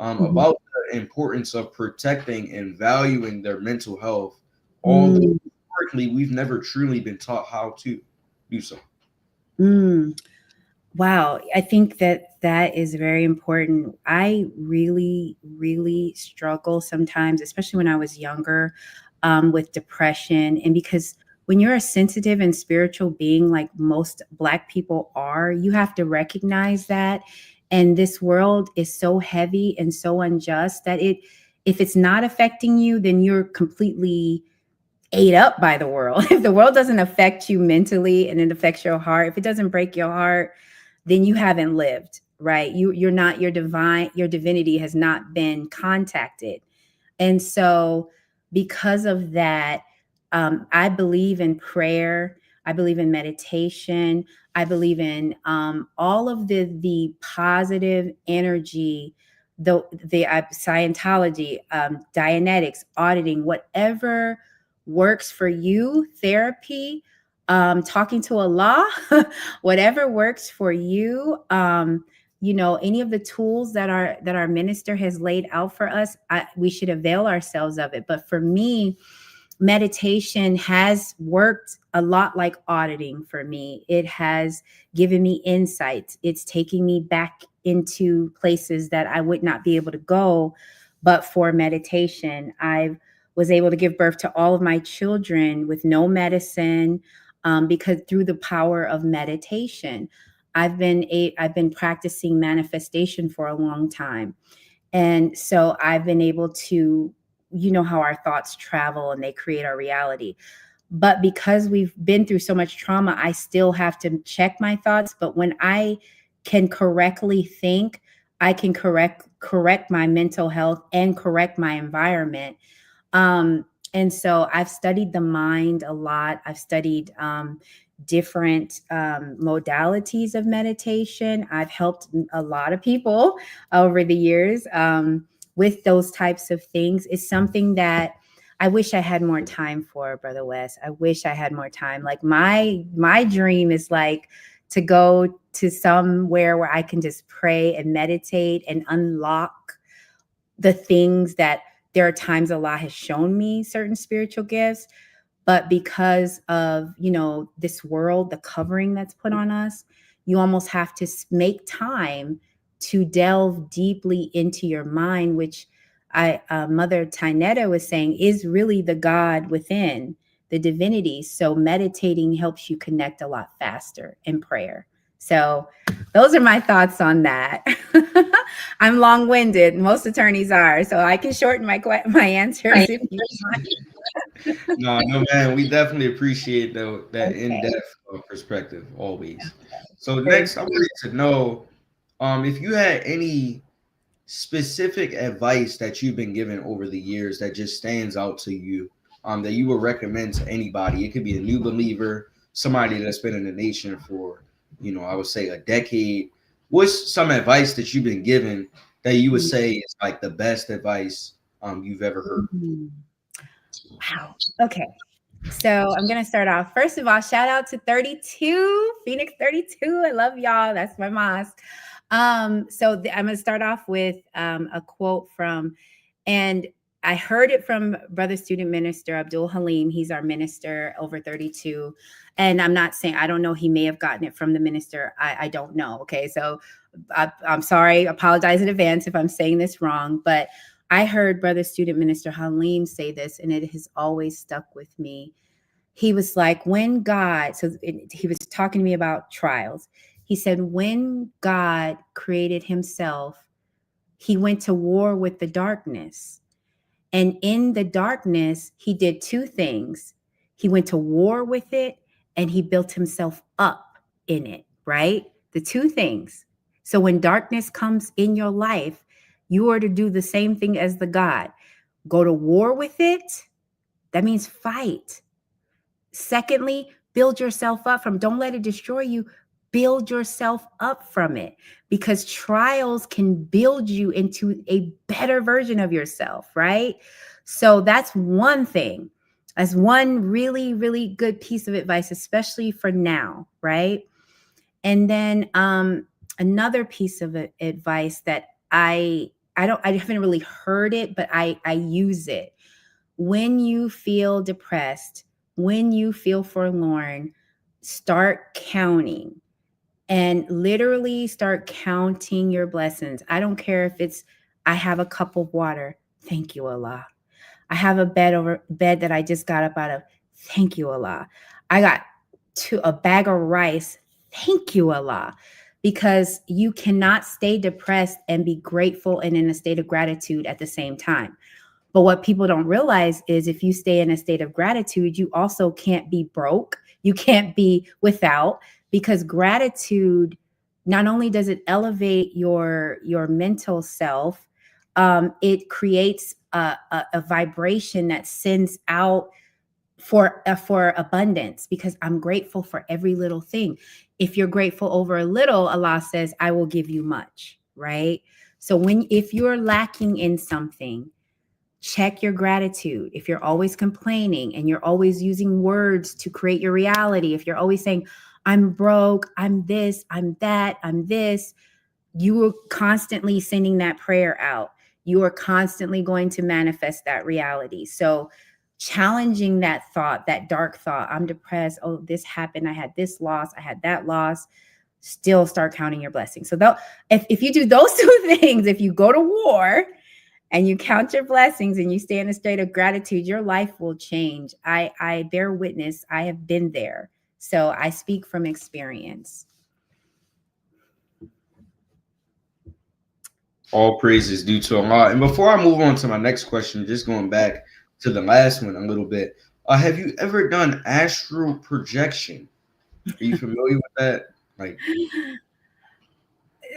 about the importance of protecting and valuing their mental health, although historically we've never truly been taught how to do so? Wow. I think that is very important. I really, really struggle sometimes, especially when I was younger, with depression. And because when you're a sensitive and spiritual being, like most Black people are, you have to recognize that. And this world is so heavy and so unjust that if it's not affecting you, then you're completely ate up by the world. If the world doesn't affect you mentally and it affects your heart, if it doesn't break your heart, then you haven't lived, right? You're not, your divinity has not been contacted. And so because of that, I believe in prayer. I believe in meditation. I believe in all of the positive energy, the Scientology, Dianetics, auditing, whatever works for you, therapy, talking to Allah, whatever works for you. Any of the tools that our minister has laid out for us, we should avail ourselves of it. But for me, meditation has worked a lot like auditing for me. It has given me insights. It's taking me back into places that I would not be able to go, but for meditation. I was able to give birth to all of my children with no medicine, because through the power of meditation. I've been practicing manifestation for a long time. And so I've been able to, how our thoughts travel and they create our reality. But because we've been through so much trauma, I still have to check my thoughts. But when I can correctly think, I can correct my mental health and correct my environment. And so I've studied the mind a lot. I've studied different modalities of meditation. I've helped a lot of people over the years with those types of things. It's something that I wish I had more time for, Brother Wes. I wish I had more time. Like my dream is like to go to somewhere where I can just pray and meditate and unlock the things that there are times Allah has shown me certain spiritual gifts, but because of, this world, the covering that's put on us, you almost have to make time to delve deeply into your mind, which Mother Tynetta was saying is really the God within, the divinity. So meditating helps you connect a lot faster in prayer. So those are my thoughts on that. I'm long-winded. Most attorneys are, so I can shorten my answers if you want. No, man, we definitely appreciate that in-depth perspective always. So next, I wanted to know if you had any specific advice that you've been given over the years that just stands out to you, that you would recommend to anybody. It could be a new believer, somebody that's been in the nation for, I would say a decade. What's some advice that you've been given that you would say is like the best advice you've ever heard? Wow. Okay. So I'm going to start off. First of all, shout out to 32, Phoenix 32. I love y'all. That's my mosque. I'm going to start off with a quote from, and I heard it from Brother Student Minister Abdul Halim. He's our minister over 32. And I'm not saying, I don't know, he may have gotten it from the minister. I don't know. Okay. So I'm sorry. Apologize in advance if I'm saying this wrong, but I heard Brother Student Minister Halim say this, and it has always stuck with me. He was like, when God, he was talking to me about trials. He said, when God created himself, he went to war with the darkness. And in the darkness, he did two things. He went to war with it, and he built himself up in it, right? The two things. So when darkness comes in your life, you are to do the same thing as the God. Go to war with it. That means fight. Secondly, build yourself up from, don't let it destroy you. Build yourself up from it, because trials can build you into a better version of yourself, right? So that's one thing. That's one really, really good piece of advice, especially for now, right? And then another piece of advice that I haven't really heard it, but I use it. When you feel depressed, when you feel forlorn, start counting, and literally start counting your blessings. I don't care if it's, I have a cup of water. Thank you, Allah. I have a bed that I just got up out of. Thank you, Allah. I got a bag of rice. Thank you, Allah. Because you cannot stay depressed and be grateful and in a state of gratitude at the same time. But what people don't realize is if you stay in a state of gratitude, you also can't be broke. You can't be without, because gratitude, not only does it elevate your mental self, it creates a vibration that sends out for abundance, because I'm grateful for every little thing. If you're grateful over a little, Allah says, I will give you much, right? So if you're lacking in something, check your gratitude. If you're always complaining and you're always using words to create your reality, if you're always saying, I'm broke, I'm this, I'm that, I'm this, you are constantly sending that prayer out. You are constantly going to manifest that reality. So challenging that thought, that dark thought, I'm depressed, oh, this happened, I had this loss, I had that loss, still start counting your blessings. So if you do those two things, if you go to war and you count your blessings and you stay in a state of gratitude, your life will change. I bear witness. I have been there. So I speak from experience. All praise is due to Allah. And before I move on to my next question, just going back to the last one a little bit, have you ever done astral projection? Are you familiar with that? Like,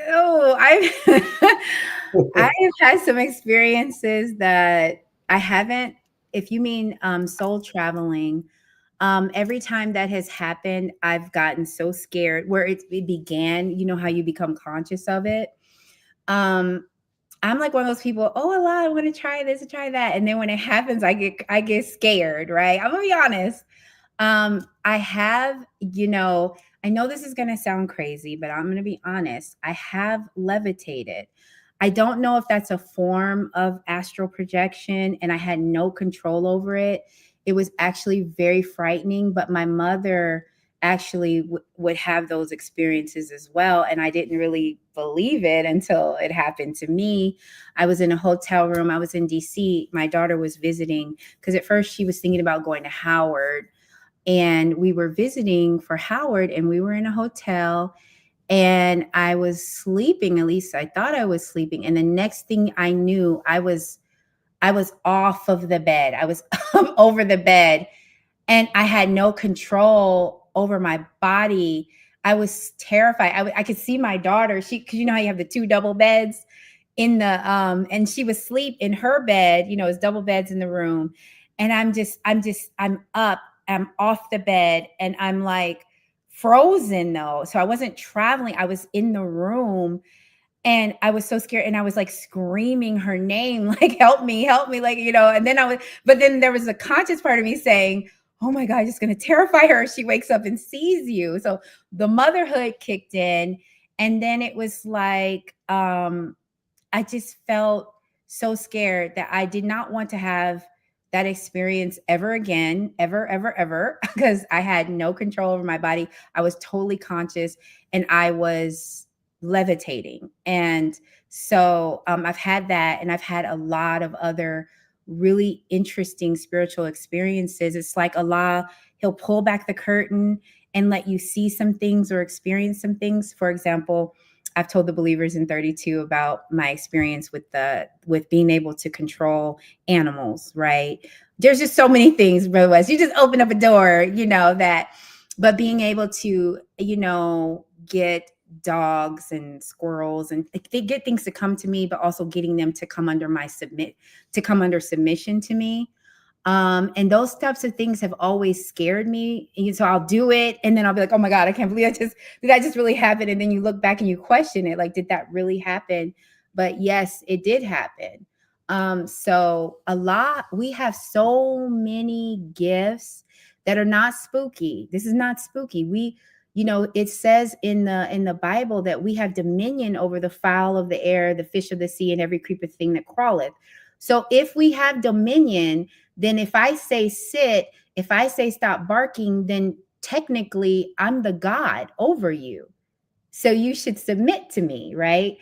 oh, I've had some experiences that I haven't. If you mean soul traveling, every time that has happened, I've gotten so scared. Where it began, you know how you become conscious of it. I'm like one of those people, oh Allah, I want to try this and try that. And then when it happens, I get scared, right? I'm gonna be honest. I have, I know this is gonna sound crazy, but I'm gonna be honest. I have levitated. I don't know if that's a form of astral projection, and I had no control over it. It was actually very frightening, but my mother actually would have those experiences as well. And I didn't really believe it until it happened to me. I was in a hotel room. I was in DC. My daughter was visiting because at first she was thinking about going to Howard. And we were visiting for Howard, and we were in a hotel, and I was sleeping. At least I thought I was sleeping. And the next thing I knew, I was off of the bed. I was over the bed, and I had no control over my body. I was terrified. I could see my daughter. Cause you know how you have the 2 double beds in the, and she was asleep in her bed, it's double beds in the room. And I'm up, I'm off the bed, and I'm like frozen though. So I wasn't traveling. I was in the room, and I was so scared, and I was like screaming her name, like, help me, like, and then but then there was a conscious part of me saying, oh my God, it's going to terrify her. She wakes up and sees you. So the motherhood kicked in. And then it was like, I just felt so scared that I did not want to have that experience ever again, ever, because I had no control over my body. I was totally conscious, and I was levitating. And so I've had that, and I've had a lot of other really interesting spiritual experiences. It's like Allah, he'll pull back the curtain and let you see some things or experience some things. For example, I've told the believers in 32 about my experience with being able to control animals, right? There's just so many things, Brother West. You just open up a door, but being able to, get dogs and squirrels, and they get things to come to me, but also getting them to come under submission to me. And those types of things have always scared me. And so I'll do it, and then I'll be like, oh my God, I can't believe did that just really happen? And then you look back and you question it, like, did that really happen? But yes, it did happen. So we have so many gifts that are not spooky. This is not spooky. It says in the Bible that we have dominion over the fowl of the air, the fish of the sea, and every creeping thing that crawleth. So if we have dominion, then if I say sit, if I say stop barking, then technically I'm the God over you. So you should submit to me, right?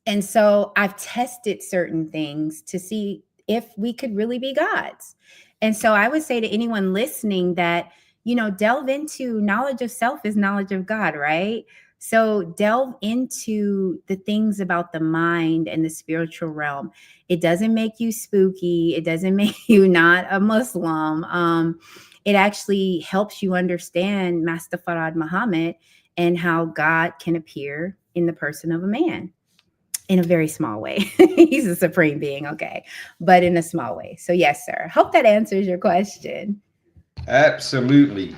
And so I've tested certain things to see if we could really be gods. And so I would say to anyone listening that, delve into knowledge of self is knowledge of God, right? So delve into the things about the mind and the spiritual realm. It doesn't make you spooky. It doesn't make you not a Muslim. It actually helps you understand Master Farad Muhammad and how God can appear in the person of a man in a very small way. He's a supreme being, okay, but in a small way. So yes, sir. Hope that answers your question. Absolutely.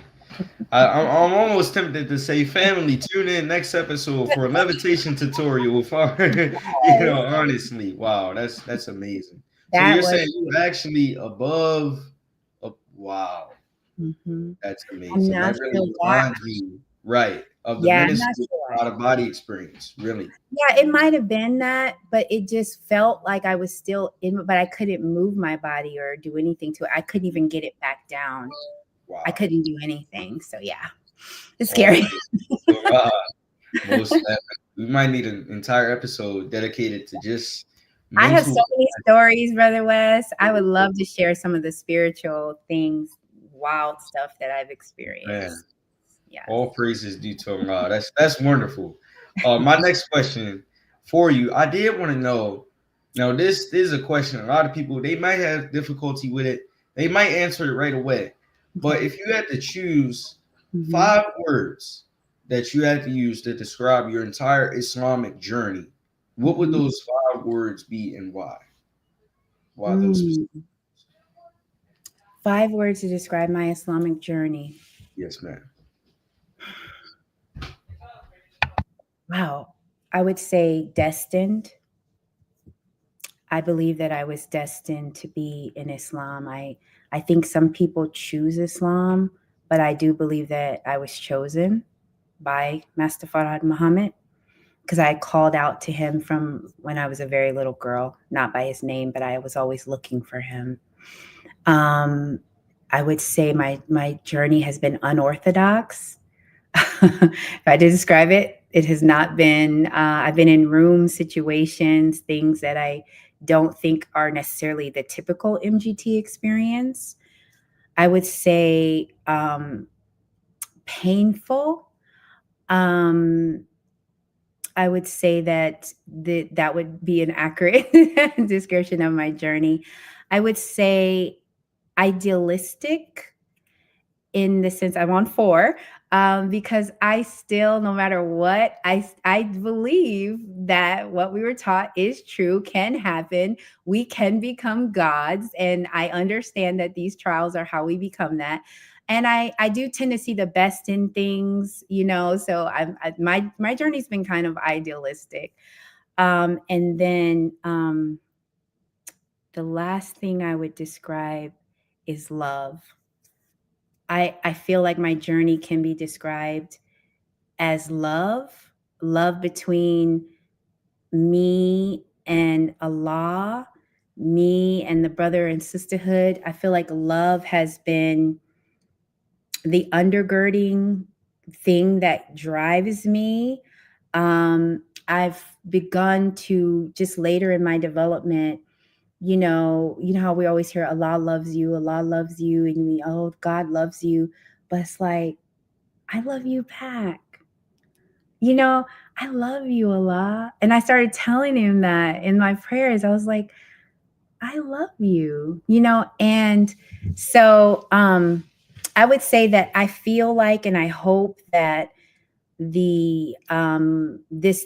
I'm almost tempted to say, family, tune in next episode for a levitation tutorial. Honestly, wow, that's amazing. So you're saying you're actually above. Wow, that's amazing. That really reminds me, right, of the ministry out of body experience. Really. Yeah, it might have been that, but it just felt like I was still in, but I couldn't move my body or do anything to it. I couldn't even get it back down. Wow. I couldn't do anything. So yeah, it's scary. We might need an entire episode dedicated to just. I have so many stories, Brother West. I would love to share some of the spiritual things, wild stuff that I've experienced. Man. Yeah. All praises due to Allah. That's wonderful. My next question for you, I did want to know. Now, this is a question. A lot of people, they might have difficulty with it. They might answer it right away. But if you had to choose 5 words that you had to use to describe your entire Islamic journey, what would those 5 words be, and why? Why those? 5 words to describe my Islamic journey. Yes, ma'am. Wow. I would say destined. I believe that I was destined to be in Islam. I think some people choose Islam, but I do believe that I was chosen by Master Farad Muhammad because I called out to him from when I was a very little girl, not by his name, but I was always looking for him. I would say my journey has been unorthodox. If I had to describe it, it has not been. I've been in room situations, things that I don't think are necessarily the typical MGT experience. I would say painful. I would say that that would be an accurate description of my journey. I would say idealistic in the sense I'm on 4, because I still, no matter what, I believe that what we were taught is true, can happen. We can become gods, and I understand that these trials are how we become that. And I do tend to see the best in things, So my journey's been kind of idealistic, and then the last thing I would describe is love. I feel like my journey can be described as love between me and Allah, me and the brother and sisterhood. I feel like love has been the undergirding thing that drives me. I've begun to, just later in my development, you know how we always hear Allah loves you, and God loves you. But it's like, I love you back. I love you, Allah. And I started telling him that in my prayers. I was like, I love you, and so I would say that I feel like, and I hope that the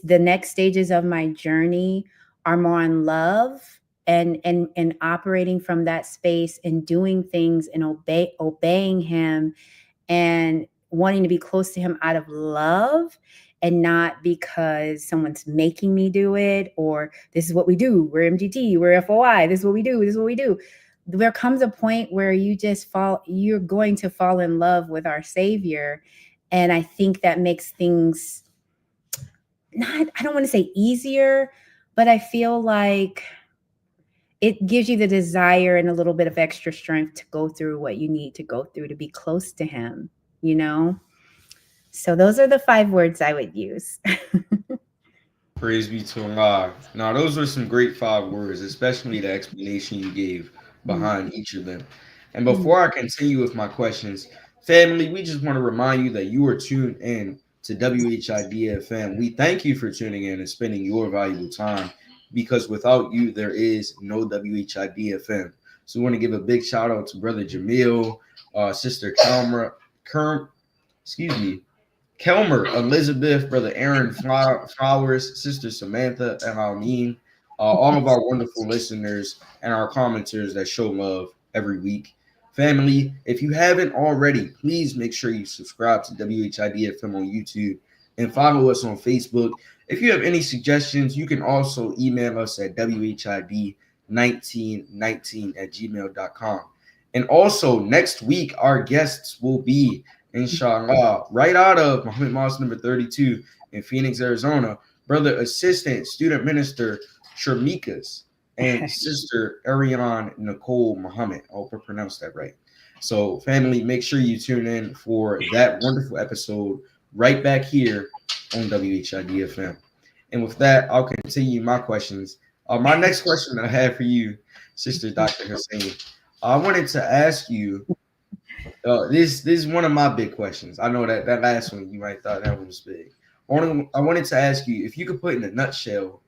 next stages of my journey are more on love and operating from that space and doing things and obeying him and wanting to be close to him out of love and not because someone's making me do it, or this is what we do. We're MGT, we're FOI. This is what we do. There comes a point where you're going to fall in love with our Savior. And I think that makes things I don't want to say easier, but I feel like it gives you the desire and a little bit of extra strength to go through what you need to go through to be close to him, So those are the 5 words I would use. Praise be to Allah. Now, those are some great 5 words, especially the explanation you gave behind each of them. And before I continue with my questions, family, we just want to remind you that you are tuned in to WHID-FM. We thank you for tuning in and spending your valuable time, because without you, there is no WHID-FM. So we want to give a big shout out to Brother Jamil, Sister Kelmer, Elizabeth, Brother Aaron Flowers, Sister Samantha, and Almeen, all of our wonderful listeners and our commenters that show love every week. Family, if you haven't already, please make sure you subscribe to WHID-FM on YouTube and follow us on Facebook. If you have any suggestions, you can also email us at WHID1919@gmail.com. And also, next week, our guests will be, inshallah, right out of Muhammad Mosque number 32 in Phoenix, Arizona, Brother Assistant Student Minister Sharmikas and Sister Ariane Nicole Muhammad. I hope I pronounced that right. So, family, make sure you tune in for that wonderful episode right back here on WHID-FM. And with that, I'll continue my questions. My next question I have for you, Sister Dr. Hassane, I wanted to ask you, this is one of my big questions. I know that last one, you might thought that one was big. I wanted to ask you, if you could put in a nutshell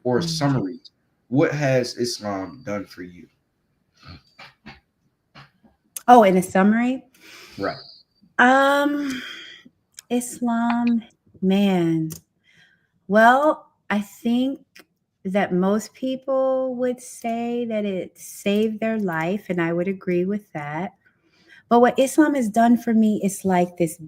or a summary, what has Islam done for you? Oh, in a summary? Right. Islam, man. Well, I think that most people would say that it saved their life, and I would agree with that. But what Islam has done for me is like this.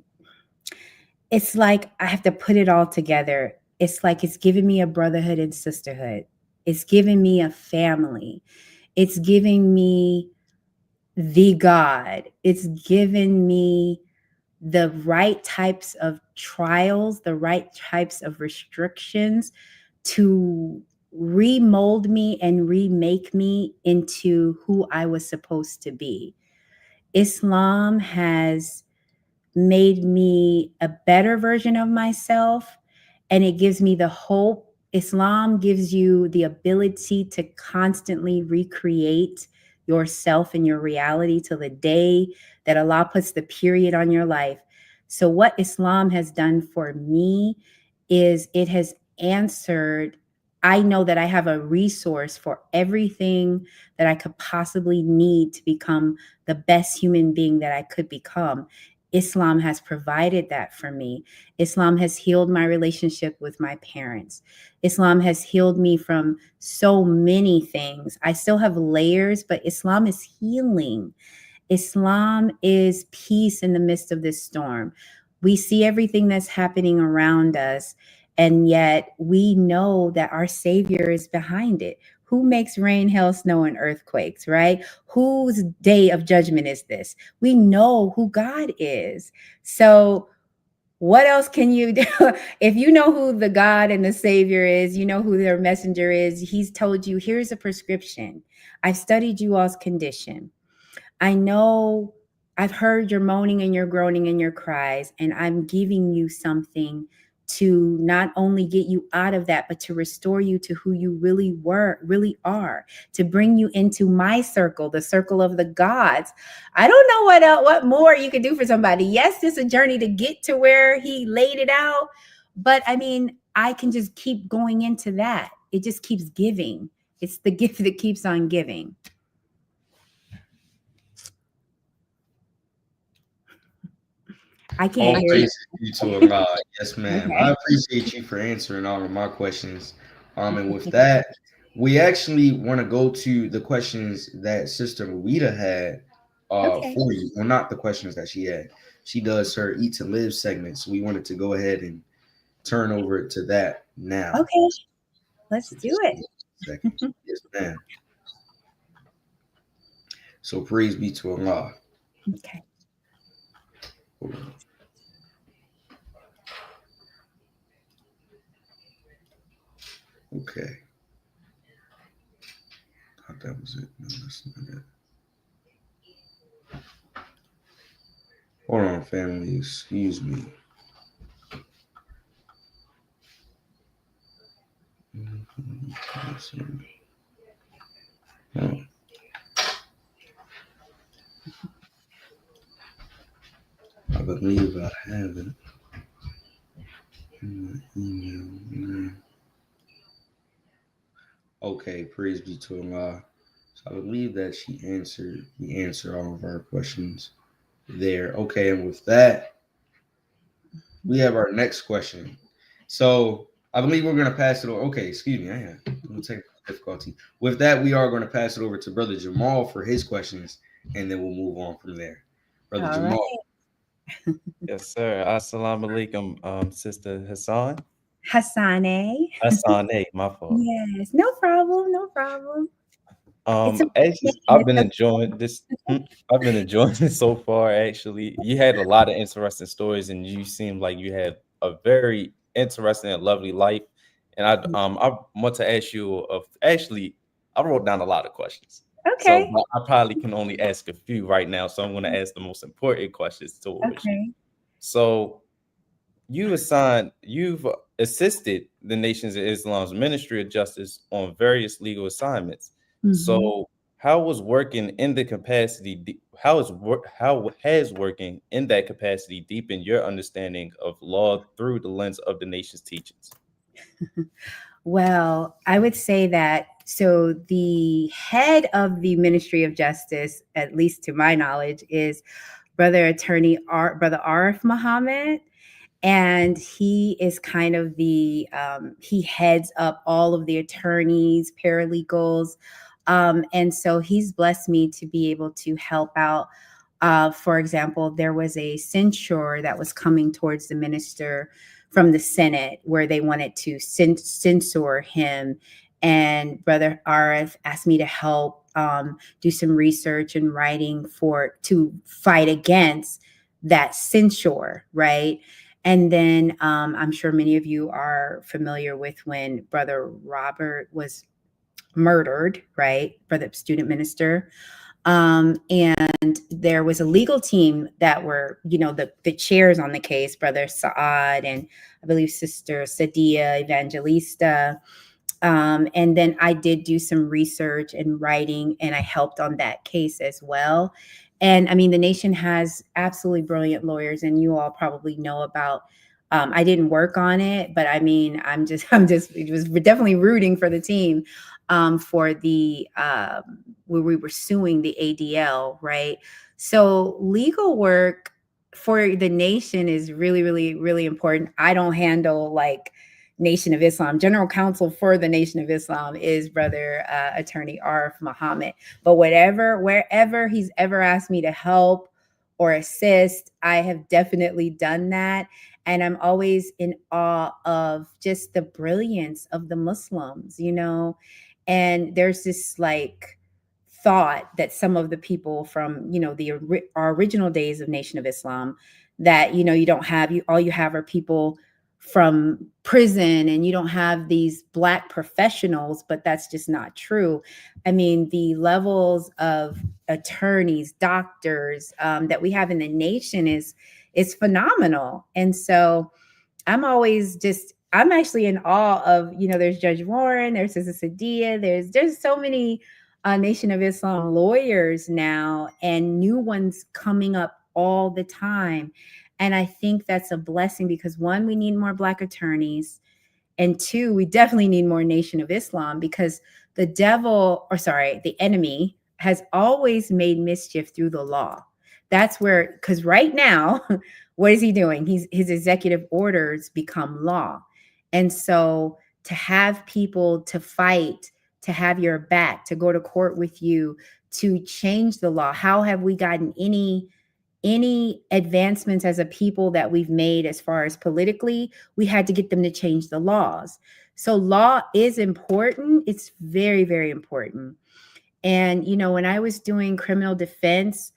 It's like I have to put it all together. It's like it's given me a brotherhood and sisterhood. It's given me a family. It's giving me the God. It's given me the right types of trials, the right types of restrictions to remold me and remake me into who I was supposed to be. Islam has made me a better version of myself, and it gives me the hope. Islam gives you the ability to constantly recreate yourself and your reality till the day that Allah puts the period on your life. So what Islam has done for me is it has answered. I know that I have a resource for everything that I could possibly need to become the best human being that I could become. Islam has provided that for me. Islam has healed my relationship with my parents. Islam has healed me from so many things. I still have layers, but Islam is healing. Islam is peace in the midst of this storm. We see everything that's happening around us, and yet we know that our Savior is behind it. Who makes rain, hail, snow, and earthquakes, right? Whose day of judgment is this? We know who God is. So what else can you do? If you know who the God and the Savior is, you know who their messenger is, he's told you, here's a prescription. I've studied you all's condition. I know I've heard your moaning and your groaning and your cries, and I'm giving you something to not only get you out of that, but to restore you to who you really are, to bring you into my circle, the circle of the gods. I don't know what more you could do for somebody. Yes, it's a journey to get to where he laid it out, but I mean, I can just keep going into that. It just keeps giving. It's the gift that keeps on giving. I can't hear you. You to Allah. Yes, ma'am. Okay. I appreciate you for answering all of my questions. And with that, we actually want to go to the questions that Sister Louita had for you. Well, not the questions that she had. She does her Eat to Live segment, so we wanted to go ahead and turn over to that now. Okay, let's do it. Yes, ma'am. So praise be to Allah. Okay. Okay. Thought that was it. No, that's not it. Hold on, family. Excuse me. Oh. I believe I have it in my email. Okay, praise be to Allah. So I believe that we answered all of our questions there. Okay, and with that, we have our next question. So I believe we're going to pass it over. Okay, excuse me. I had a little technical difficulty. With that, we are going to pass it over to Brother Jamal for his questions, and then we'll move on from there. Brother All Jamal. right. Yes, sir. Assalamu alaikum, Sister Hassane. Hassane. Hassane, my fault. Yes, no problem. No problem. Actually, I've been enjoying this. I've been enjoying this so far. Actually, you had a lot of interesting stories, and you seem like you had a very interesting and lovely life. And I want to ask you of. Actually, I wrote down a lot of questions. Okay. So I probably can only ask a few right now. So I'm going to ask the most important questions towards you. So you've assisted the Nations of Islam's Ministry of Justice on various legal assignments. Mm-hmm. So how has working in that capacity deepened your understanding of law through the lens of the nation's teachings? Well, I would say that, so the head of the Ministry of Justice, at least to my knowledge, is Brother Hassane Muhammad. And he is kind of he heads up all of the attorneys, paralegals. And so he's blessed me to be able to help out. For example, there was a censure that was coming towards the minister from the Senate where they wanted to censor him. And Brother Arif asked me to help do some research and writing to fight against that censure, right? And then I'm sure many of you are familiar with when Brother Robert was murdered, right? Brother student minister. And there was a legal team that were, the chairs on the case, Brother Saad and I believe Sister Sadia Evangelista. And then I did do some research and writing, and I helped on that case as well. And I mean, the nation has absolutely brilliant lawyers, and you all probably know about. I didn't work on it, but I mean, it was definitely rooting for the team for the where we were suing the ADL, right? So legal work for the nation is really, really, really important. I don't handle like Nation of Islam. General counsel for the Nation of Islam is Brother Attorney Arif Muhammad. But wherever he's ever asked me to help or assist, I have definitely done that. And I'm always in awe of just the brilliance of the Muslims, And there's this like thought that some of the people from, our original days of Nation of Islam, that, all you have are people from prison, and you don't have these Black professionals, but that's just not true. I mean, the levels of attorneys, doctors that we have in the nation is phenomenal. And so I'm actually in awe of, there's Judge Warren, there's Sister Sadia, there's so many Nation of Islam lawyers now, and new ones coming up all the time. And I think that's a blessing because, one, we need more Black attorneys. And two, we definitely need more Nation of Islam, because the enemy has always made mischief through the law. That's where, because right now, what is he doing? His executive orders become law. And so to have people to fight, to have your back, to go to court with you, to change the law. How have we gotten any advancements as a people that we've made as far as politically? We had to get them to change the laws. So law is important. It's very, very important. And, when I was doing criminal defense,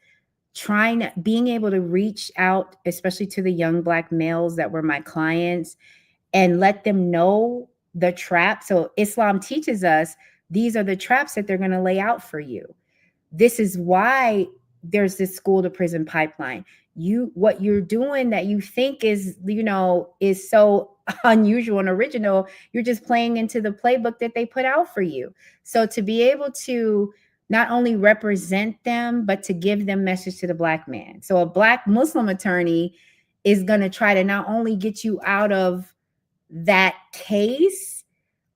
being able to reach out, especially to the young Black males that were my clients, and let them know the trap. So Islam teaches us these are the traps that they're going to lay out for you. This is why there's this school to prison pipeline. What you're doing that you think is so unusual and original, you're just playing into the playbook that they put out for you. So to be able to not only represent them, but to give them message to the Black man. So a Black Muslim attorney is going to try to not only get you out of that case,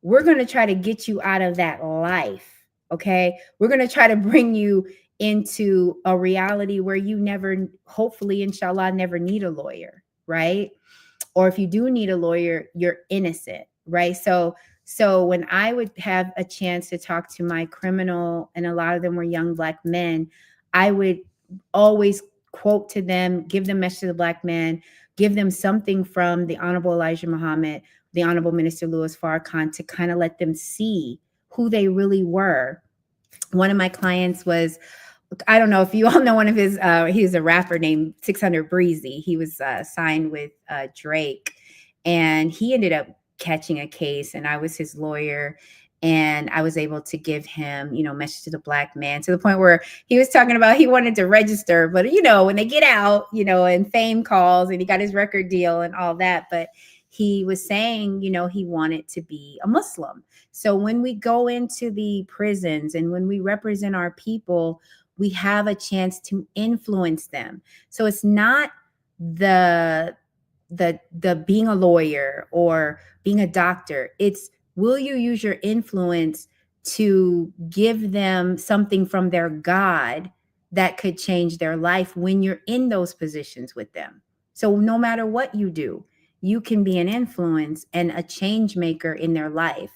we're going to try to get you out of that life. Okay. We're going to try to bring you into a reality where you never, hopefully, inshallah, never need a lawyer, right? Or if you do need a lawyer, you're innocent, right? So when I would have a chance to talk to my criminal, and a lot of them were young Black men, I would always quote to them, give them message to the Black man, give them something from the Honorable Elijah Muhammad, the Honorable Minister Louis Farrakhan, to kind of let them see who they really were. One of my clients was, I don't know if you all know one of his, he was a rapper named 600 Breezy. He was signed with Drake, and he ended up catching a case, and I was his lawyer, and I was able to give him, message to the Black man, to the point where he was talking about he wanted to register, but when they get out, and fame calls, and he got his record deal and all that, but he was saying, he wanted to be a Muslim. So when we go into the prisons and when we represent our people, we have a chance to influence them. So it's not the being a lawyer or being a doctor. It's, will you use your influence to give them something from their God that could change their life when you're in those positions with them? So no matter what you do, you can be an influence and a change maker in their life.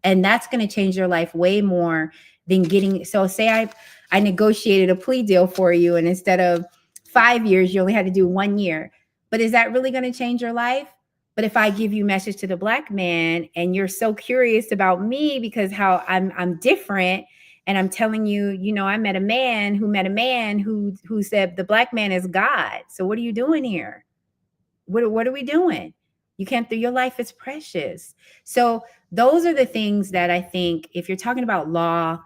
And that's going to change their life way more than getting, so say I negotiated a plea deal for you, and instead of 5 years, you only had to do 1 year. But is that really going to change your life? But if I give you message to the Black man, and you're so curious about me because how I'm different, and I'm telling you, I met a man who said the Black man is God. So what are you doing here? What are we doing? You can't, your life is precious. So those are the things that I think, if you're talking about law,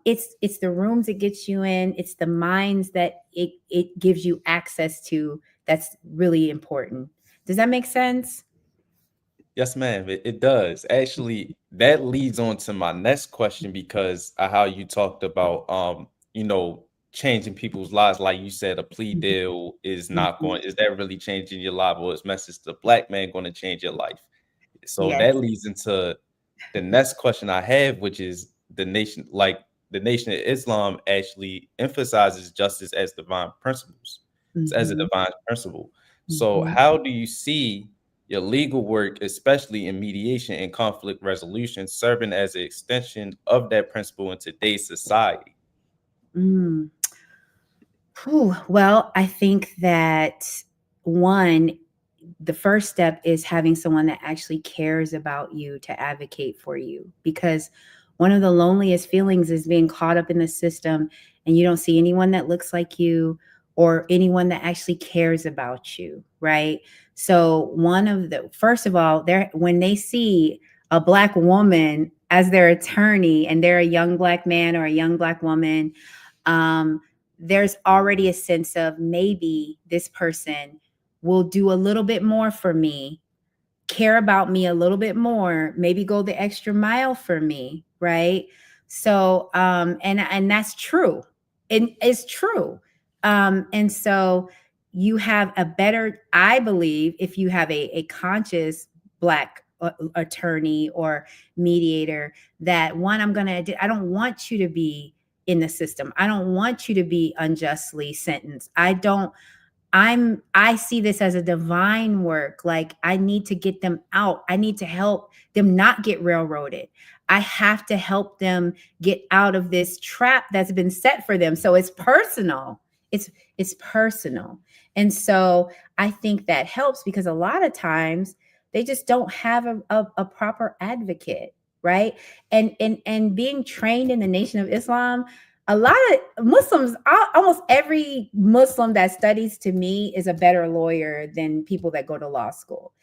It's the rooms it gets you in. It's the minds that it gives you access to. That's really important. Does that make sense? Yes, ma'am. It does. Actually, that leads on to my next question because of how you talked about changing people's lives. Like you said, a plea deal is not going, is that really changing your life, or is message to black man going to change your life? So Yes. that leads into the next question I have, which is the Nation of Islam actually emphasizes justice as divine principles, as a divine principle. So how do you see your legal work, especially in mediation and conflict resolution, serving as an extension of that principle in today's society? Well, I think that the first step is having someone that actually cares about you to advocate for you, because one of the loneliest feelings is being caught up in the system and you don't see anyone that looks like you or anyone that actually cares about you, right? So first of all, when they see a black woman as their attorney and they're a young black man or a young black woman, there's already a sense of maybe this person will do a little bit more for me, care about me a little bit more, maybe go the extra mile for me, right? So, and that's true. It's true. And so you have a better, I believe, if you have a conscious black attorney or mediator, that I don't want you to be in the system. I don't want you to be unjustly sentenced. I see this as a divine work. Like, I need to get them out. I need to help them not get railroaded. I have to help them get out of this trap that's been set for them. So it's personal. It's personal. And so I think that helps, because a lot of times they just don't have a proper advocate, right? And being trained in the Nation of Islam, a lot of Muslims, almost every Muslim that studies, to me, is a better lawyer than people that go to law school.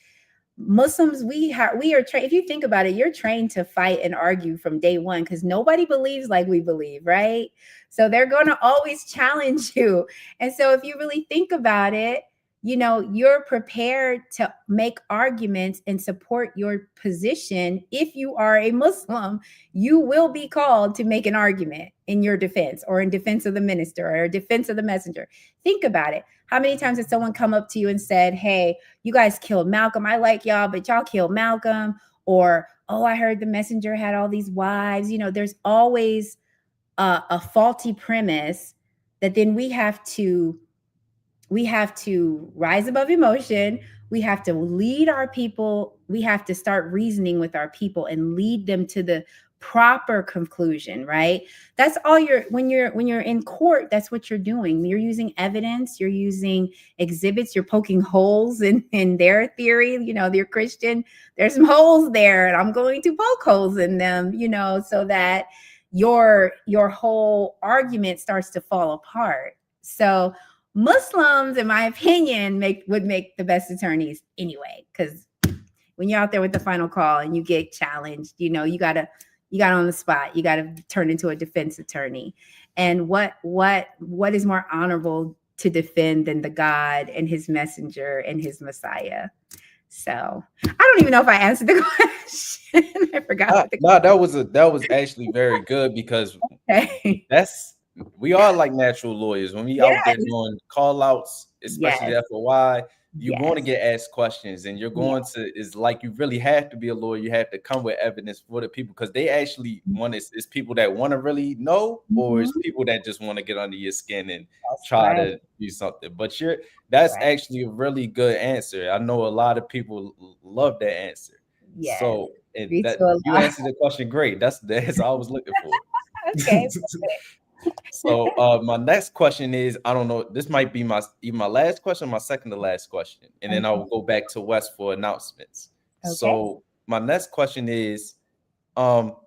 Muslims, we are trained. If you think about it, you're trained to fight and argue from day one, because nobody believes like we believe, right? So they're going to always challenge you. And so if you really think about it, you're prepared to make arguments and support your position. If you are a Muslim, you will be called to make an argument in your defense, or in defense of the minister, or defense of the messenger. Think about it. How many times has someone come up to you and said, hey, you guys killed Malcolm. I like y'all, but y'all killed Malcolm. Or, oh, I heard the messenger had all these wives. There's always a faulty premise that then we have to rise above emotion. We have to lead our people. We have to start reasoning with our people and lead them to the proper conclusion, right? That's all when you're in court, that's what you're doing. You're using evidence, you're using exhibits, you're poking holes in their theory. They're Christian, there's some holes there, and I'm going to poke holes in them, so that your whole argument starts to fall apart. So Muslims, in my opinion, would make the best attorneys anyway, because when you're out there with the final call and you get challenged, you gotta on the spot, you gotta turn into a defense attorney. And what is more honorable to defend than the God and his messenger and his Messiah? So I don't even know if I answered the question. I forgot. No, that was actually very good, because we are like natural lawyers. When we out there doing call outs, especially the FOI, you're going to get asked questions, and you're going to, it's like you really have to be a lawyer. You have to come with evidence for the people, because they actually want it's people that want to really know, or it's people that just want to get under your skin and try to do something. But that's actually a really good answer. I know a lot of people love that answer. Yes. So you answered the question great. That's all I was looking for. Okay. So my next question is, I don't know, this might be my last question, my second to last question, and then I'll go back to Wes for announcements. Okay. So my next question is, how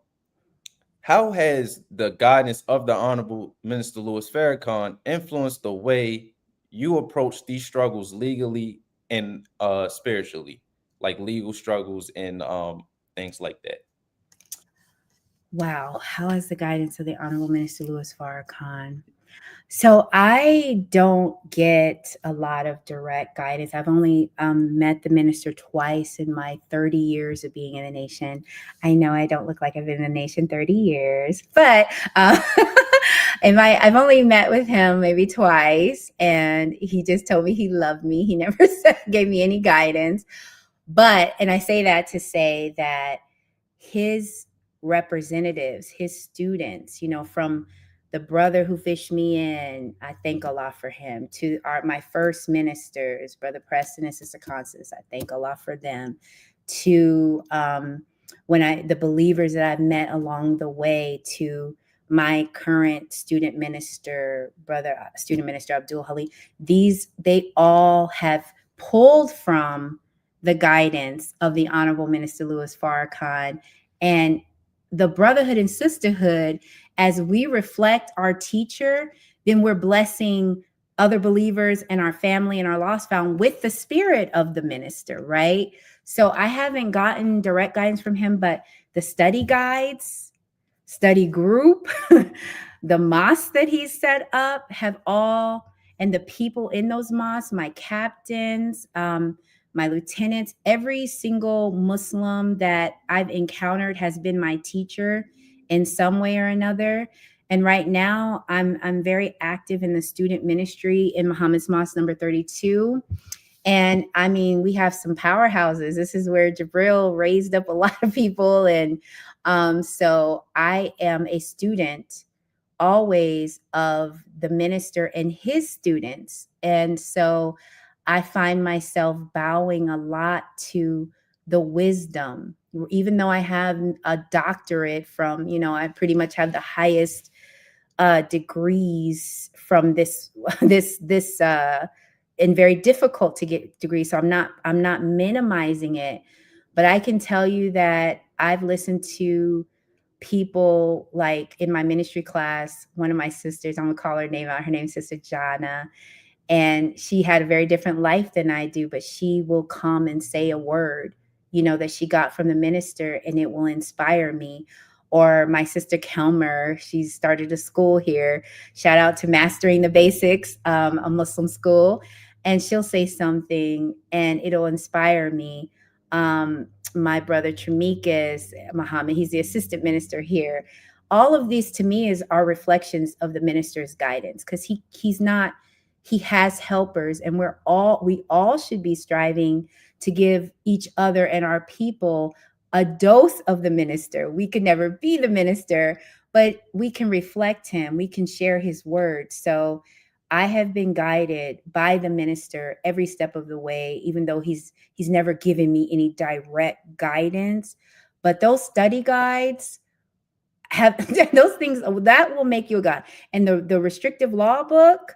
has the guidance of the Honorable Minister Louis Farrakhan influenced the way you approach these struggles legally and spiritually, like legal struggles and things like that? Wow, how is the guidance of the Honorable Minister Louis Farrakhan? So I don't get a lot of direct guidance. I've only met the minister twice in my 30 years of being in the nation. I know I don't look like I've been in the nation 30 years, but I've only met with him maybe twice, and he just told me he loved me. He never gave me any guidance. And I say that to say that his representatives, his students, from the brother who fished me in, I thank Allah for him, to my first ministers, Brother Preston and Sister Constance, I thank Allah for them, to the believers that I've met along the way, to my current student minister, student minister Abdul Hali. They all have pulled from the guidance of the Honorable Minister Louis Farrakhan. And the brotherhood and sisterhood, as we reflect our teacher, then we're blessing other believers and our family and our lost found with the spirit of the minister, right? So I haven't gotten direct guidance from him, but the study guides, study group, the mosque that he's set up have all, and the people in those mosques, my captains, my lieutenants, every single Muslim that I've encountered has been my teacher in some way or another. And right now I'm very active in the student ministry in Muhammad's Mosque number 32. And I mean, we have some powerhouses. This is where Jabril raised up a lot of people. And so I am a student always of the minister and his students. And so I find myself bowing a lot to the wisdom, even though I have a doctorate from, I pretty much have the highest degrees from this and very difficult to get degrees. So I'm not minimizing it, but I can tell you that I've listened to people like in my ministry class, one of my sisters, I'm gonna call her name out. Her name's Sister Jana. And she had a very different life than I do, but she will come and say a word, that she got from the minister, and it will inspire me. Or my sister Kelmer, she started a school here. Shout out to Mastering the Basics, a Muslim school. And she'll say something and it'll inspire me. My brother Tramikas Muhammad, he's the assistant minister here. All of these to me are reflections of the minister's guidance, because he has helpers, and we all should be striving to give each other and our people a dose of the minister. We could never be the minister, but we can reflect him. We can share his word. So I have been guided by the minister every step of the way, even though he's never given me any direct guidance. But those study guides have those things that will make you a God. And the restrictive law book,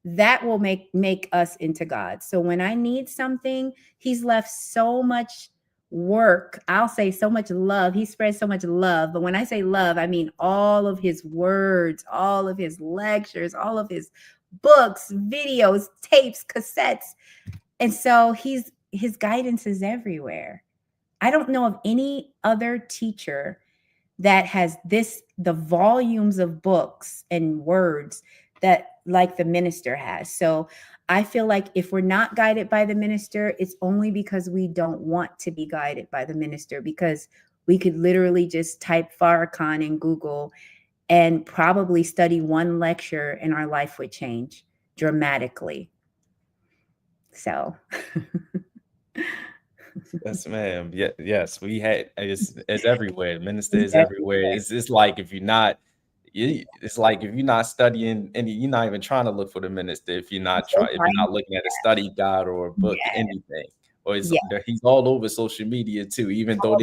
that will make us into God. So when I need something, he's left so much work. I'll say so much love. He spreads so much love. But when I say love, I mean all of his words, all of his lectures, all of his books, videos, tapes, cassettes. And so his guidance is everywhere. I don't know of any other teacher that has the volumes of books and words that like the minister has. So I feel like if we're not guided by the minister, it's only because we don't want to be guided by the minister, because we could literally just type Farrakhan in Google and probably study one lecture and our life would change dramatically. So. Yes, ma'am. Yeah, yes, we had it's everywhere. Minister is everywhere. It's like if you're not studying, and you're not even trying to look for the minister if you're not looking at a study guide or a book, anything. Or he's all over social media too. Even though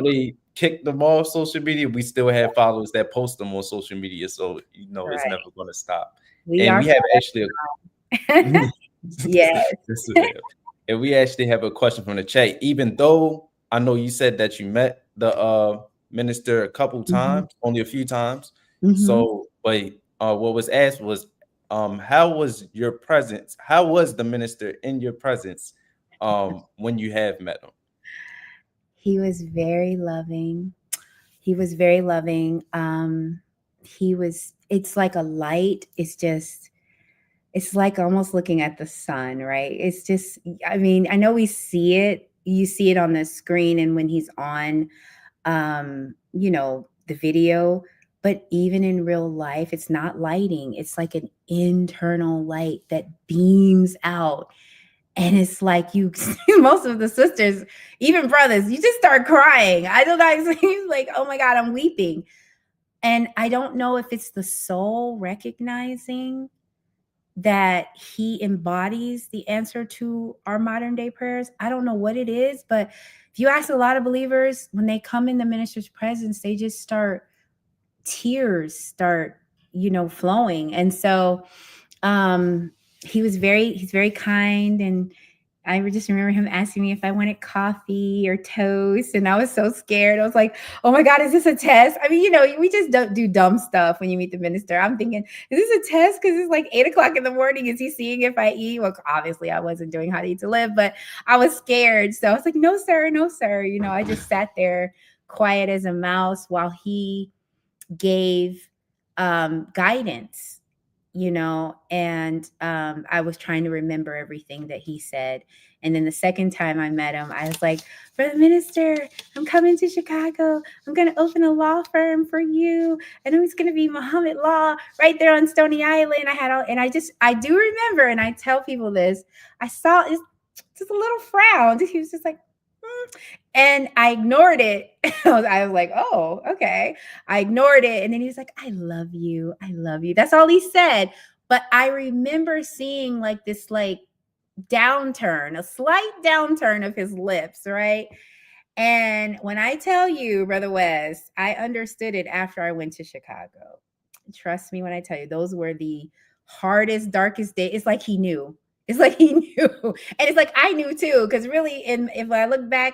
they kicked them off social media, we still have followers that post them on social media. So it's never going to stop. We have actually and we actually have a question from the chat. Even though I know you said that you met the minister a couple times, only a few times. So, but what was asked was, how was your presence? How was the minister in your presence when you have met him? He was very loving. He was very loving. It's like a light. It's like almost looking at the sun, right? It's just, I mean, I know we see it. You see it on the screen and when he's on, the video, but even in real life, it's not lighting. It's like an internal light that beams out. And it's like most of the sisters, even brothers, you just start crying. I don't know. He's like, oh my God, I'm weeping. And I don't know if it's the soul recognizing that he embodies the answer to our modern day prayers. I don't know what it is, but if you ask a lot of believers, when they come in the minister's presence, they just tears start, flowing. And so he's very kind. And I just remember him asking me if I wanted coffee or toast. And I was so scared. I was like, oh my God, is this a test? I mean, we just don't do dumb stuff when you meet the minister. I'm thinking, is this a test? Because it's like 8:00 in the morning. Is he seeing if I eat? Well, obviously I wasn't doing How to Eat to Live, but I was scared. So I was like, no, sir, no, sir. I just sat there quiet as a mouse while he gave guidance. And I was trying to remember everything that he said. And then the second time I met him, I was like, Brother Minister, I'm coming to Chicago. I'm going to open a law firm for you. And it's going to be Muhammad Law right there on Stony Island. I do remember, and I tell people this, I saw just a little frown. He was just like, and I ignored it. I was like, oh, okay. I ignored it. And then he was like, I love you. I love you. That's all he said. But I remember seeing like this downturn, a slight downturn of his lips, right? And when I tell you, Brother West, I understood it after I went to Chicago. Trust me when I tell you, those were the hardest, darkest days. It's like he knew. It's like he knew. And it's like I knew too, because really, if I look back,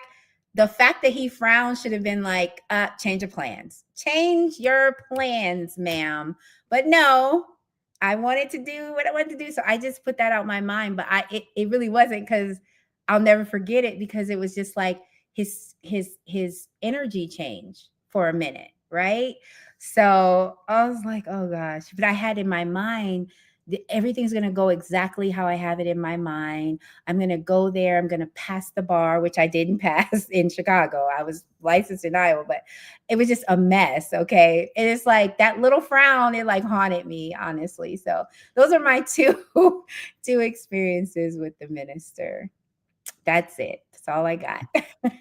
the fact that he frowned should have been like, change of plans. Change your plans, ma'am. But no, I wanted to do what I wanted to do. So I just put that out my mind. But it really wasn't, because I'll never forget it, because it was just like his energy changed for a minute, right? So I was like, oh gosh. But I had in my mind, everything's going to go exactly how I have it in my mind. I'm going to go there. I'm going to pass the bar, which I didn't pass in Chicago. I was licensed in Iowa, but it was just a mess. Okay. And it's like that little frown, it like haunted me, honestly. So those are my two experiences with the minister. That's it. That's all I got.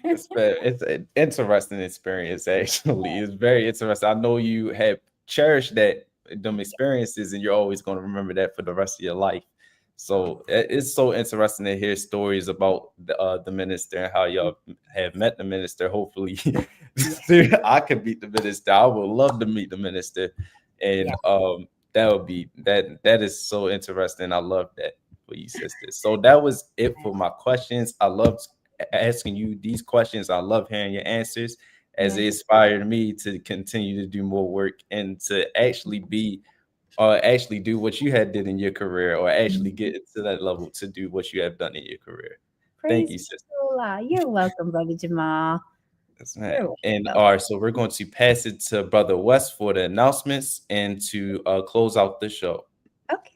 It's an interesting experience, actually. It's very interesting. I know you have cherished them experiences, and you're always going to remember that for the rest of your life. So it's so interesting to hear stories about the minister and how y'all have met the minister. Hopefully I could meet the minister. I would love to meet the minister. And that is so interesting. I love that for you, sisters. So that was it for my questions. I loved asking you these questions. I love hearing your answers, as it inspired me to continue to do more work and to actually do what you had did in your career, or actually get to that level to do what you have done in your career. Thank you, sister. You're welcome, Brother Jamal. That's right. And all right, so we're going to pass it to Brother West for the announcements and to close out the show. Okay.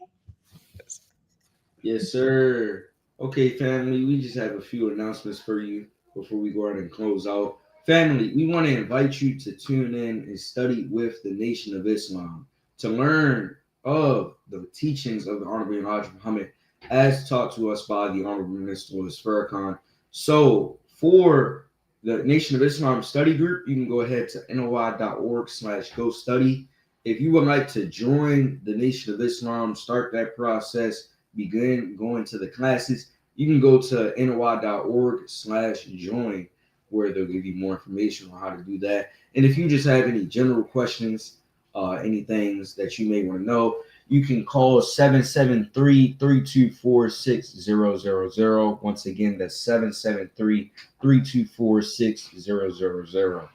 Yes, sir. Okay, family, we just have a few announcements for you before we go ahead and close out. Family, we want to invite you to tune in and study with the Nation of Islam to learn of the teachings of the Honorable Hassane Muhammad as taught to us by the Honorable Minister Louis Farrakhan. So for the Nation of Islam study group, you can go ahead to NOI.org/go study. If you would like to join the Nation of Islam, start that process, begin going to the classes, you can go to NOI.org/join, where they'll give you more information on how to do that. And if you just have any general questions, any things that you may want to know, you can call 773-324-6000. Once again, that's 773-324-6000.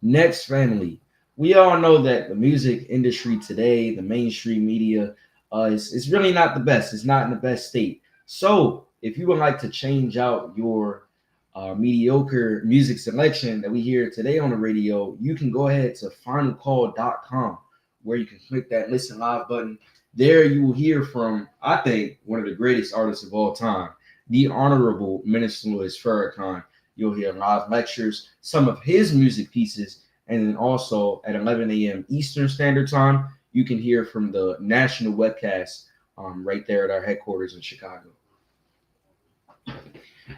Next, family, we all know that the music industry today, the mainstream media, is really not the best. It's not in the best state. So if you would like to change out your mediocre music selection that we hear today on the radio, you can go ahead to finalcall.com, where you can click that listen live button. There you will hear from, I think, one of the greatest artists of all time, the Honorable Minister Louis Farrakhan. You'll hear live lectures, some of his music pieces, and then also at 11 a.m. Eastern Standard Time, you can hear from the national webcast right there at our headquarters in Chicago.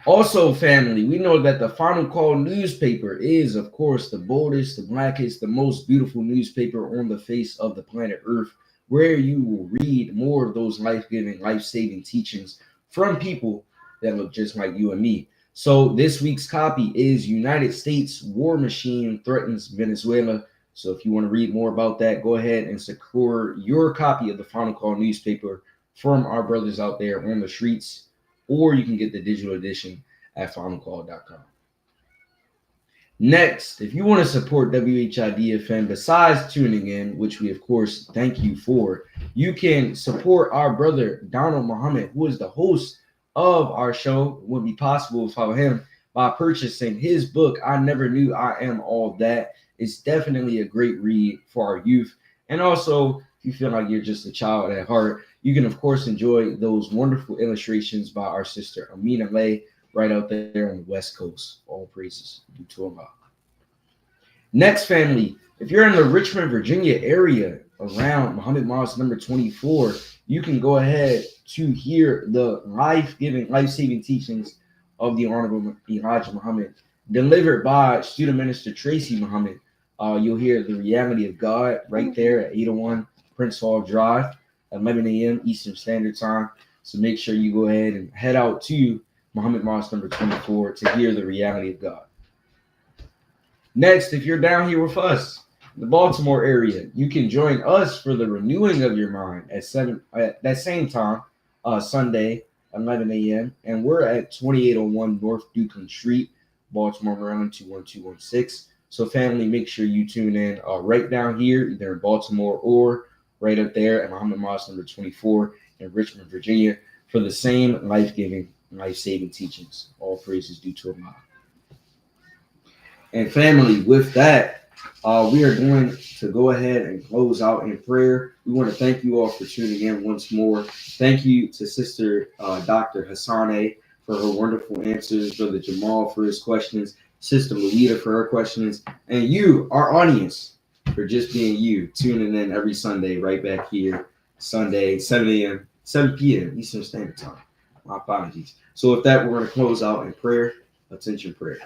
Also, family, we know that the Final Call newspaper is, of course, the boldest, the blackest, the most beautiful newspaper on the face of the planet Earth, where you will read more of those life-giving, life-saving teachings from people that look just like you and me. So this week's copy is United States War Machine Threatens Venezuela. So if you want to read more about that, go ahead and secure your copy of the Final Call newspaper from our brothers out there on the streets, or you can get the digital edition at finalcall.com. Next, if you want to support WHID-FM, besides tuning in, which we of course thank you for, you can support our brother Hassane Muhammad, who is the host of our show. It wouldn't be possible without him, by purchasing his book, I Never Knew I Am All That. It's definitely a great read for our youth. And also, if you feel like you're just a child at heart, you can, of course, enjoy those wonderful illustrations by our sister Amina Lay right out there on the West Coast. All praises due to Allah. Next, family, if you're in the Richmond, Virginia area around Muhammad Mosque number 24, you can go ahead to hear the life-giving, life-saving teachings of the Honorable Elijah Muhammad, delivered by student minister Tracy Muhammad. You'll hear the reality of God right there at 801 Prince Hall Drive at 11 a.m. Eastern Standard Time. So make sure you go ahead and head out to Muhammad Mosque number 24 to hear the reality of God. Next, if you're down here with us, the Baltimore area, you can join us for the renewing of your mind at that same time, Sunday, 11 a.m. And we're at 2801 North Dukeland Street, Baltimore, Maryland, 21216. So family, make sure you tune in right down here, either in Baltimore or right up there at Muhammad Mosque number 24 in Richmond, Virginia, for the same life-giving, life-saving teachings. All praises due to Allah. And family, with that, we are going to go ahead and close out in prayer. We want to thank you all for tuning in once more. Thank you to Sister Dr. Hassane for her wonderful answers, Brother Jamal for his questions, Sister Louita for her questions, and you, our audience, for just being you, tuning in every Sunday right back here, Sunday, 7 p.m. Eastern Standard Time. My apologies. So with that, we're going to close out in prayer. Attention prayer.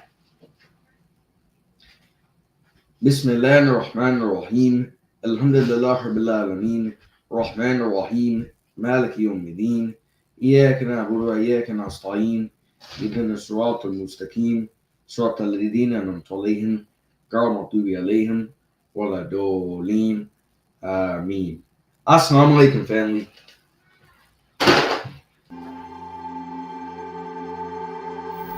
Bismillah ar-Rahman ar-Rahim. Alhamdulillah Rabbil Alameen. Rahman ar-Rahim. Malik Yawmiddin. Iyaka na'budu wa iyaka nasta'in. Ihdina as-sirata al-mustaqim. Sirata alladhina an'amta alayhim. Ghayril maghdubi alayhim wala dallin. Ameen. Assalamu alaikum, family.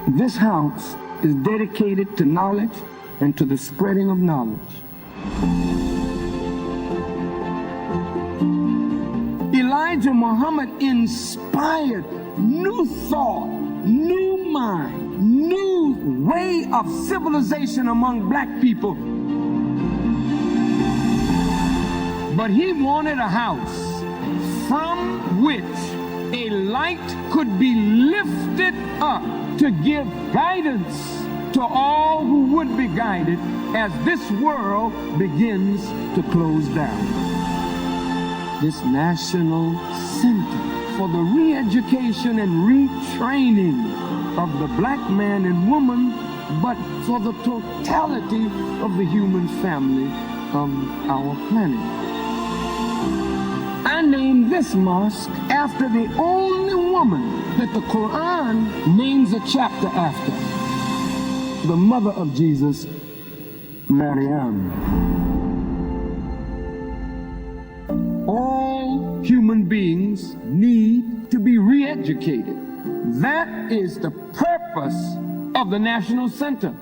This house is dedicated to knowledge and to the spreading of knowledge. Elijah Muhammad inspired new thought, new mind, new way of civilization among black people. But he wanted a house from which a light could be lifted up to give guidance to all who would be guided as this world begins to close down. This National Center for the Re-Education and Retraining of the black man and woman, but for the totality of the human family of our planet. I named this mosque after the only woman that the Quran names a chapter after, the mother of Jesus, Maryam. All human beings need to be re-educated. That is the purpose of the National Center.